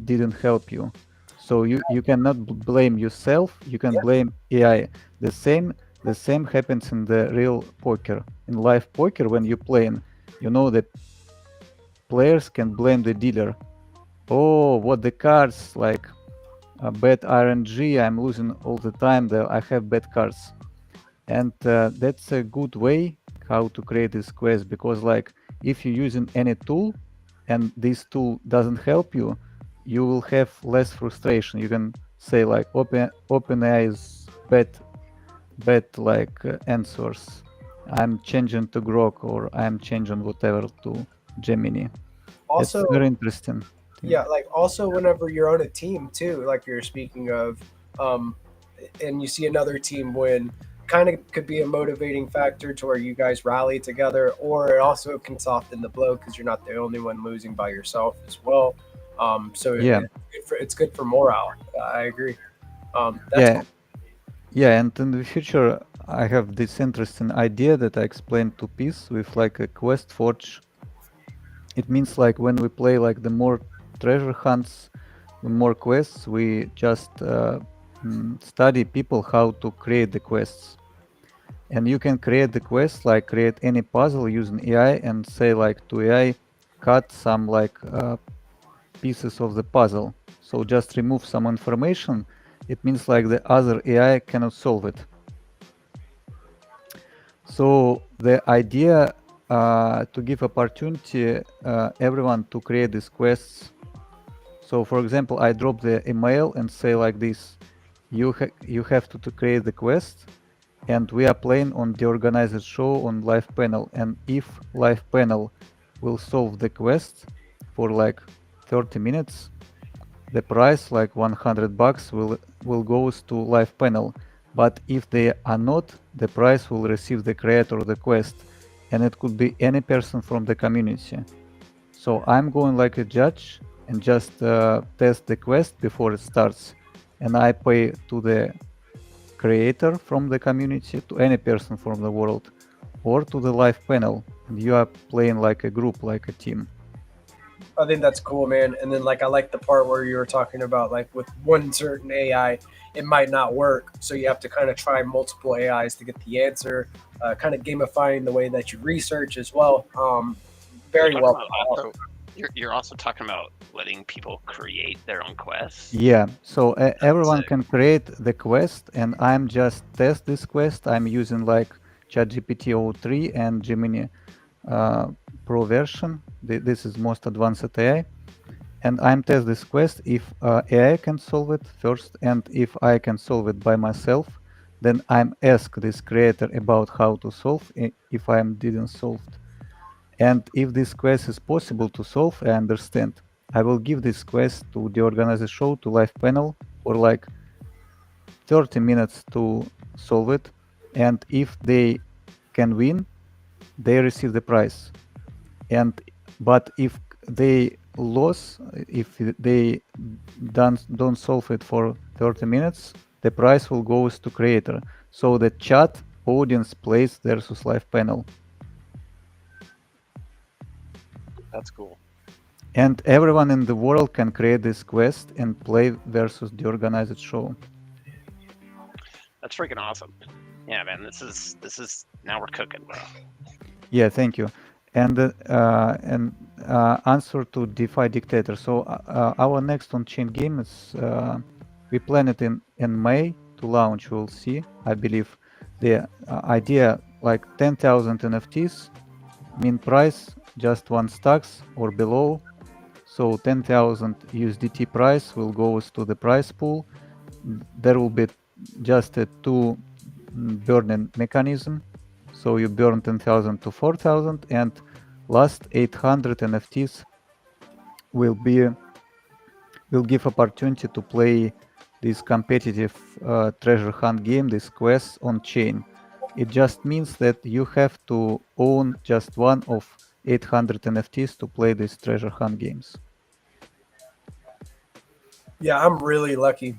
didn't help you. So you cannot blame yourself. You can blame AI. The same happens in the real poker. In live poker, when you're playing, that players can blame the dealer. Oh, what the cards, like bad RNG, I'm losing all the time. I have bad cards. And that's a good way how to create this quest, because like if you're using any tool and this tool doesn't help you, you will have less frustration. You can say like OpenAI is bad like answers. I'm changing to Grok, or I'm changing whatever to Gemini. It's Also, very interesting thing. yeah, like also whenever you're on a team too, like you're speaking of, um, and you see another team win, kind of could be a motivating factor to where you guys rally together, or it also can soften the blow because you're not the only one losing by yourself as well. So Yeah, it's good for morale. I agree. That's yeah, cool. yeah. And in the future, I have this interesting idea that I explained to Peace with like a quest forge. It means like when we play like the more treasure hunts, the more quests, we just study people how to create the quests. And you can create the quest, like create any puzzle using AI and say like to AI, cut some like pieces of the puzzle. So just remove some information. It means like the other AI cannot solve it. So the idea to give opportunity everyone to create these quests. So for example, I drop the email and say like this: you have to create the quest, and we are playing on the organized show on live panel. And if live panel will solve the quest for like 30 minutes, the price like $100 will goes to live panel. But if they are not, the price will receive the creator of the quest, and it could be any person from the community. So I'm going like a judge and just test the quest before it starts, and I pay to the creator from the community, to any person from the world, or to the live panel. And you are playing like a group, like a team. I think that's cool, man. And then like I like the part where you were talking about like with one certain AI, it might not work, so you have to kind of try multiple AIs to get the answer. Kind of gamifying the way that you research as well. You're Very talking well about thought out. also. You're also talking about letting people create their own quests. Yeah, so everyone sick. can create the quest, and I'm just test this quest. I'm using like ChatGPT o3 and Gemini uh, Pro version. This is most advanced AI, and I'm test this quest if AI can solve it first, and if I can solve it by myself, then I'm ask this creator about how to solve if I didn't solve it. And if this quest is possible to solve, I understand. I will give this quest to the organizer show to live panel for like 30 minutes to solve it. And if they can win, they receive the prize. And but if they lose, if they don't solve it for 30 minutes, the prize will go to creator. So the chat audience plays versus live panel. That's cool. And everyone in the world can create this quest and play versus the organized show. That's freaking awesome. Yeah, man. This is now we're cooking, bro. Yeah, thank you. And answer to DeFi Dictator. So our next on-chain game is we plan it in May to launch. We'll see. I believe the idea like 10,000 NFTs, mean price just one stacks or below. So 10,000 USDT price will go to the price pool. There will be just a two burning mechanism. So you burn 10,000 to 4,000, and last 800 NFTs will give opportunity to play this competitive treasure hunt game, this quest on chain. It just means that you have to own just one of 800 NFTs to play these treasure hunt games. Yeah, I'm really lucky.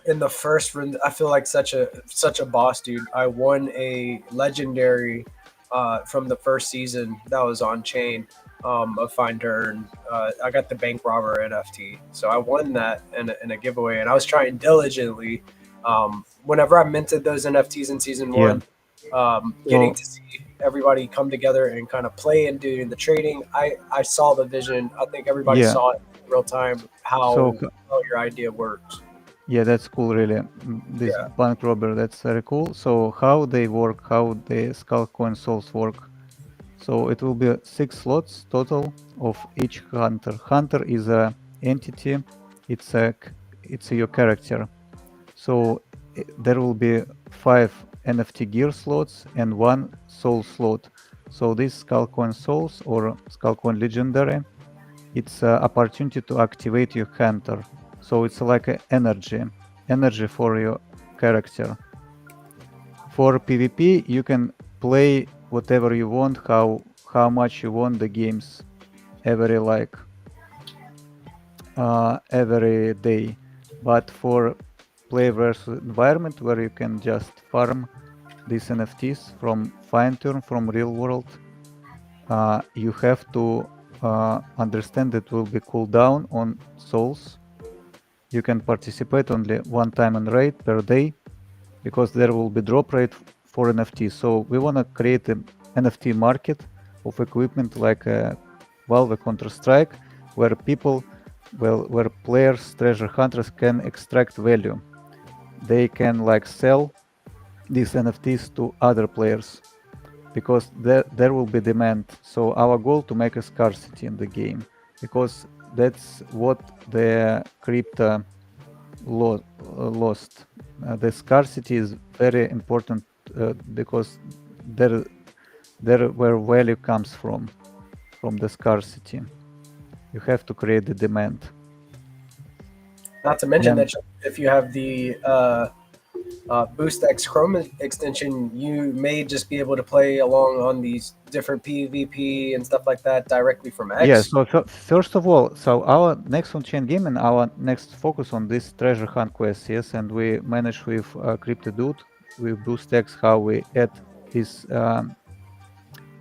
In the first run, I feel like such a boss, dude. I won a legendary from the first season that was on chain of Find Earn. I got the bank robber NFT, so I won that in a giveaway, and I was trying diligently. Whenever I minted those NFTs in season Yeah. one, getting to see everybody come together and kind of play and doing the trading, I saw the vision. I think everybody Yeah. saw it in real time how So well your idea works. Yeah, that's cool, really. This Yeah. bank robber, that's very cool. So how they work, how the skull coin souls work. So it will be 6 slots total of each hunter. Hunter is a entity. It's your character. So there will be 5 NFT gear slots and 1 soul slot. So this skull coin souls or skull coin legendary, it's an opportunity to activate your hunter. So it's like a energy for your character. For PvP, you can play whatever you want, how much you want the games every every day. But for play versus environment, where you can just farm these NFTs from fine turn from real world, you have to understand that will be cooldown on souls. You can participate only one time in raid per day because there will be drop rate for NFT. So we want to create an NFT market of equipment like Valve Counter-Strike, where where players, treasure hunters can extract value. They can like sell these NFTs to other players because there will be demand. So our goal to make a scarcity in the game because that's what the crypto lost. The scarcity is very important because there where value comes from the scarcity. You have to create the demand. Not to mention And that if you have the BoostX Chrome extension, you may just be able to play along on these different PvP and stuff like that directly from yeah, X. so first of all, so our next on-chain game and our next focus on this treasure hunt quest, yes, and we manage with CryptoDude, with BoostX, how we add this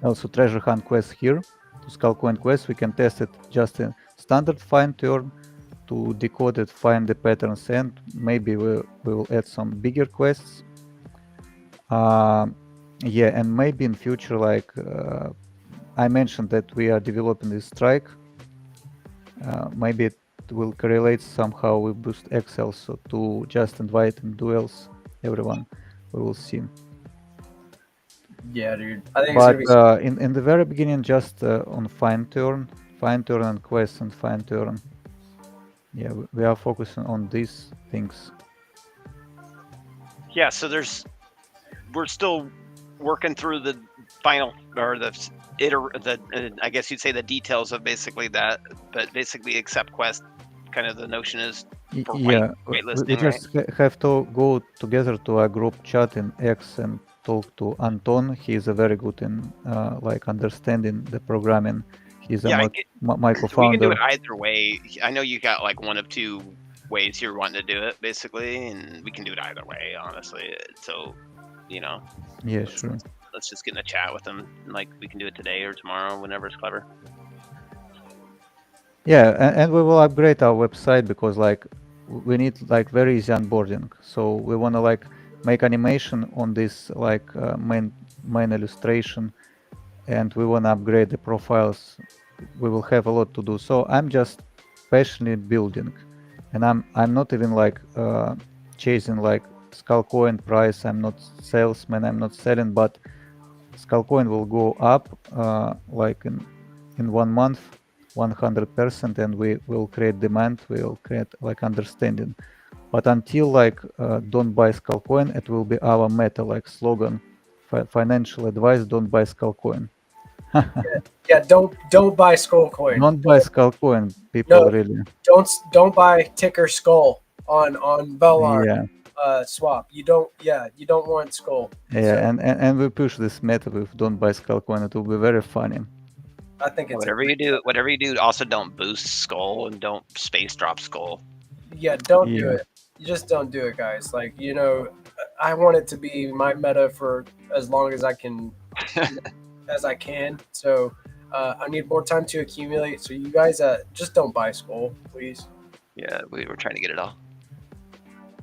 also treasure hunt quest here to Skullcoin quest. We can test it just in standard fine turn to decode it, find the patterns, and maybe we will add some bigger quests. Yeah, and maybe in future, like I mentioned that we are developing this strike. Maybe it will correlate somehow with Boost Excel, so to just invite in duels everyone. We will see. Yeah, dude. I think it's gonna But be. in the very beginning, just on fine turn and quest and fine turn. Yeah, we are focusing on these things. Yeah, so we're still working through the final or I guess you'd say the details of basically that, but basically accept quest. Kind of the notion is for Yeah, we whitelisting, right? just have to go together to a group chat in X and talk to Anton. He is a very good in like understanding the programming. He's Yeah, my we can do co-founder. it either way. I know you got like one of two ways you're wanting to do it, basically, and we can do it either way, honestly. So, you know, Yeah, sure. let's just get in a chat with them. Like we can do it today or tomorrow, whenever it's clever. Yeah, and we will upgrade our website because like we need like very easy onboarding. So we want to like make animation on this like main illustration, and we want to upgrade the profiles. We will have a lot to do. So I'm just passionately building, and I'm not even like chasing like Skullcoin price. I'm not salesman. I'm not selling, but Skullcoin will go up like in 1 month 100%, and we will create demand. We will create like understanding. But until like don't buy Skullcoin, it will be our meta like slogan. Financial advice: don't buy Skullcoin. Yeah, don't buy Skull Coin. Don't buy Skullcoin, people. No, Really. don't buy ticker Skull on Bellar Yeah, swap. You don't want Skull. yeah, So and we push this meta with don't buy Skullcoin. It will be very funny. I think it's Whatever you do, also don't boost skull and don't space drop skull. don't do Yeah. it. You just don't do it, guys. Like I want it to be my meta for as long as I can So I need more time to accumulate. So you guys just don't buy Skull, please. Yeah, we were trying to get it all.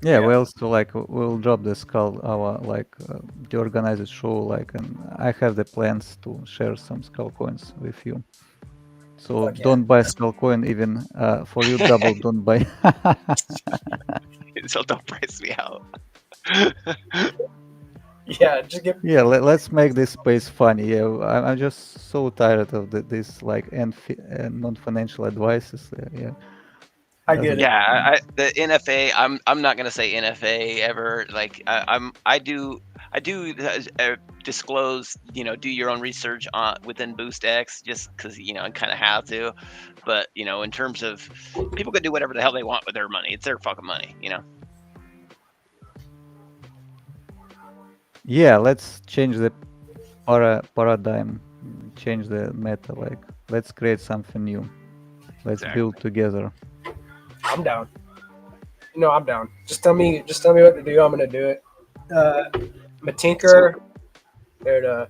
Yeah, Yeah. well, so like we'll drop the skull our like the organized show like, and I have the plans to share some skull coins with you. So Fuck yeah. don't buy Skullcoin even for you double. Don't buy. So don't price me out. Yeah, just get. Yeah, let's make this space funny. Yeah, I'm just so tired of this like non-financial advices. Yeah, I get doesn't. it. Yeah, the NFA. I'm not gonna say NFA ever. Like I do disclose. Do your own research on within BoostX, just because I kind of have to. But in terms of people can do whatever the hell they want with their money. It's their fucking money. Yeah, let's change the paradigm, change the meta. Like, let's create something new. Let's Exactly. build together. I'm down. I'm down. Just tell me what to do. I'm gonna do it. I'm a tinker. I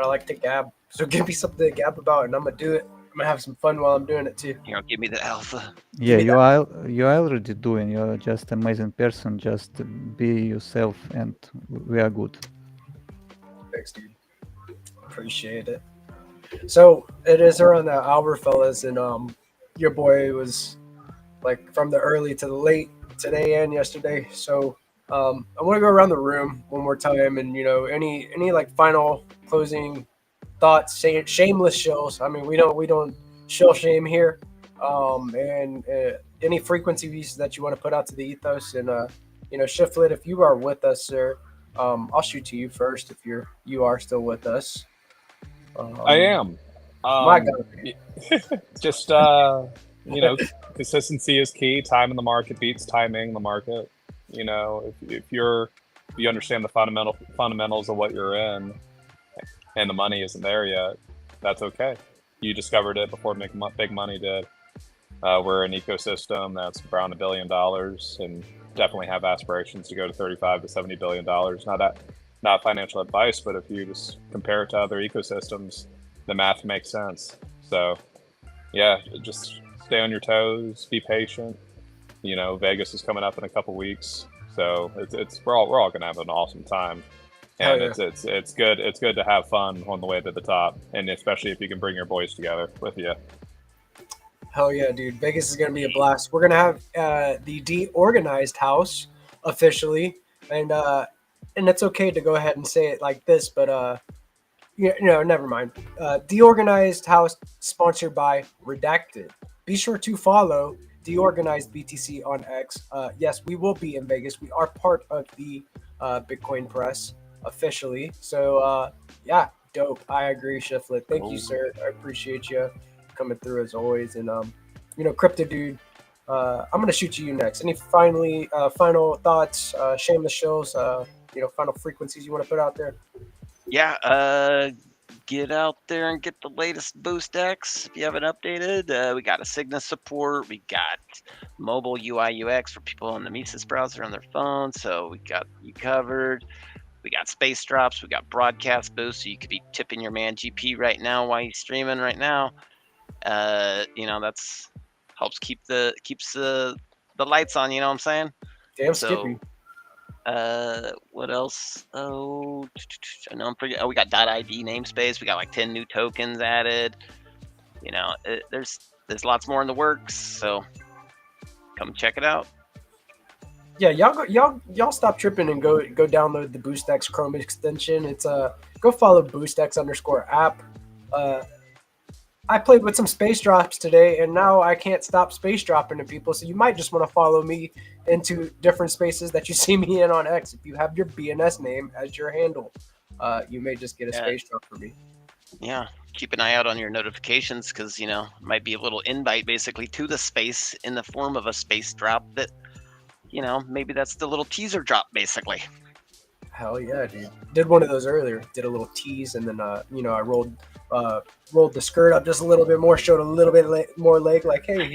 like to gab. So give me something to gab about, and I'm gonna do it. I'm gonna have some fun while I'm doing it too. Give me the alpha. Yeah, me you're already doing. You're just amazing person. Just be yourself, and we are good. Thanks, dude. Appreciate it. So it is around the hour, fellas, and your boy was like from the early to the late today and yesterday. So I want to go around the room one more time, and any like final closing thoughts, shameless shills. I mean, we don't shill shame here, and any frequencies that you want to put out to the ethos, and Shiflet, if you are with us, sir, I'll shoot to you first if you are still with us. I am. My God. Just consistency is key. Time in the market beats timing in the market. If you understand the fundamentals of what you're in, and the money isn't there yet, that's okay. You discovered it before big money did. We're an ecosystem that's around $1 billion, and definitely have aspirations to go to $35 to $70 billion. Not financial advice, but if you just compare it to other ecosystems, the math makes sense. So, yeah, just stay on your toes, be patient. Vegas is coming up in a couple weeks, so we're all gonna have an awesome time, and yeah. it's good to have fun on the way to the top, and especially if you can bring your boys together with you. Hell yeah, dude. Vegas is going to be a blast. We're going to have the DeOrganized house officially. And it's okay to go ahead and say it like this, but never mind. DeOrganized house sponsored by Redacted. Be sure to follow DeOrganized BTC on X. Yes, we will be in Vegas. We are part of the Bitcoin press officially. So, yeah, dope. I agree, Shiflet. Thank you, sir. I appreciate you coming through as always. And Crypto Dude, I'm gonna shoot to you next. Any final thoughts, shameless shows, final frequencies you want to put out there? Yeah, get out there and get the latest BoostX if you haven't updated. We got a Cygnus support. We got mobile UI UX for people on the Mises browser on their phone. So we got you covered. We got space drops. We got broadcast boost, so you could be tipping your man GP right now while he's streaming right now. That's helps keeps the lights on. You know what I'm saying? Damn, So, Skippy. what else? Oh, I know I'm pretty. Oh, we got .id namespace. We got like 10 new tokens added. There's lots more in the works. So come check it out. Yeah, y'all stop tripping and go download the BoostX Chrome extension. It's go follow BoostX_app. I played with some space drops today, and now I can't stop space dropping to people. So you might just want to follow me into different spaces that you see me in on X. If you have your BNS name as your handle, you may just get a space drop from me. Yeah, keep an eye out on your notifications because it might be a little invite basically to the space in the form of a space drop that maybe that's the little teaser drop basically. Hell yeah, dude! Did one of those earlier. Did a little tease, and then I rolled the skirt up just a little bit more, showed a little bit more leg. Like, hey,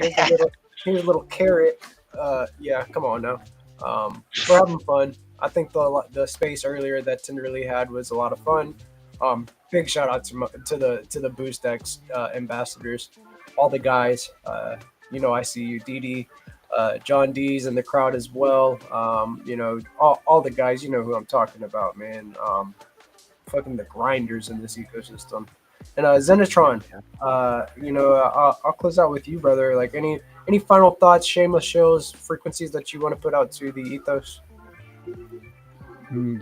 here's a little carrot. Yeah, come on now. We're having fun. I think the space earlier that Tenderly had was a lot of fun. Big shout out to the BoostX ambassadors, all the guys. I see you, Didi. John D's in the crowd as well. All the guys, you know who I'm talking about, man. Fucking the grinders in this ecosystem. And Zenitron, I'll close out with you, brother. Like any final thoughts, shameless shows, frequencies that you want to put out to the ethos?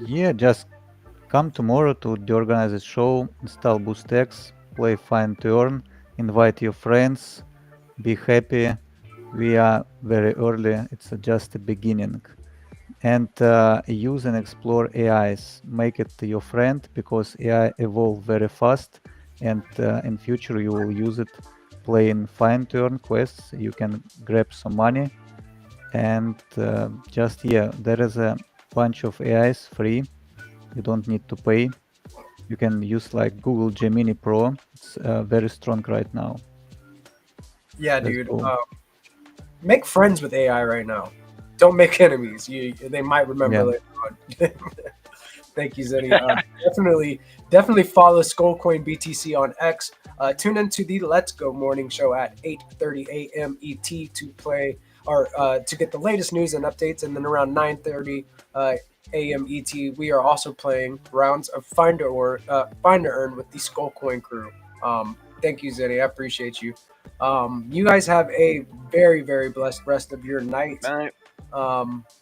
Yeah, just come tomorrow to the organized show, install BoostX, play Fine Turn, invite your friends, be happy. We are very early, it's just a beginning. And use and explore AIs. Make it your friend because AI evolve very fast, and in future you will use it playing Fine Turn quests. You can grab some money, and there is a bunch of AIs free. You don't need to pay. You can use like Google Gemini Pro. It's very strong right now. Yeah, Let's dude. go. Make friends with AI right now. Don't make enemies. They might remember Yeah. later on. Thank you, Zenny. Definitely follow Skullcoin BTC on X. Tune into the Let's Go morning show at 8:30 a.m. ET to play or to get the latest news and updates. And then around 9:30 a.m. ET, we are also playing rounds of Find to Earn with the Skullcoin crew. Thank you, Zenny. I appreciate you. You guys have a very, very blessed rest of your night.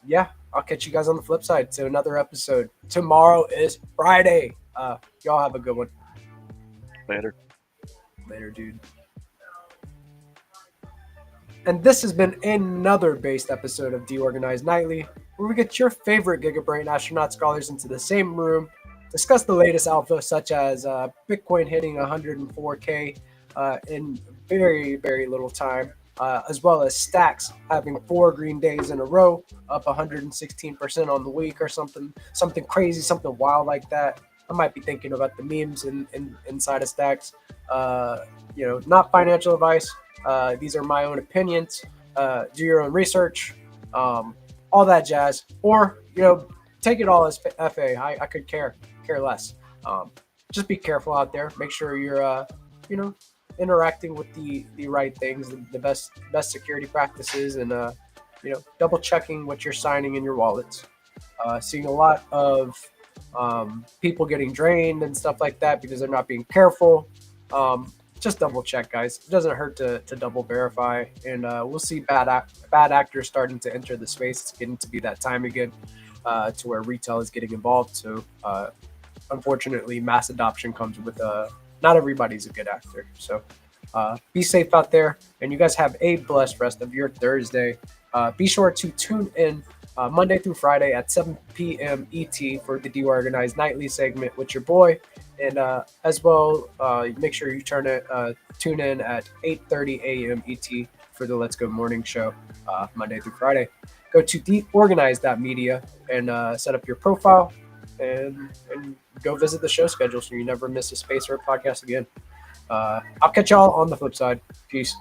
Yeah, I'll catch you guys on the flip side to another episode. Tomorrow is Friday. Y'all have a good one. Later. Later, dude. And this has been another based episode of DeOrganized Nightly, where we get your favorite Giga Brain Astronaut Scholars into the same room, discuss the latest alpha, such as Bitcoin hitting 104K in very, very little time, as well as Stacks having 4 green days in a row, up 116% on the week or something crazy, something wild like that. I might be thinking about the memes inside of Stacks. Not financial advice. These are my own opinions. Do your own research, all that jazz, or take it all as FA. I could care less. Just be careful out there. Make sure you're interacting with the right things, the best security practices, and double checking what you're signing in your wallets. Seeing a lot of people getting drained and stuff like that because they're not being careful. Just double check, guys. It doesn't hurt to double verify, and we'll see bad actors starting to enter the space. It's getting to be that time again, to where retail is getting involved. So unfortunately, mass adoption comes with not everybody's a good actor. So be safe out there, and you guys have a blessed rest of your Thursday. Be sure to tune in Monday through Friday at 7 p.m. ET for the DeOrganized Nightly segment with your boy. And as well, make sure you tune in at 8:30 a.m. ET for the Let's Go morning show, Monday through Friday. Go to DeOrganized.media and set up your profile and go visit the show schedule so you never miss a space or a podcast again. I'll catch y'all on the flip side. Peace.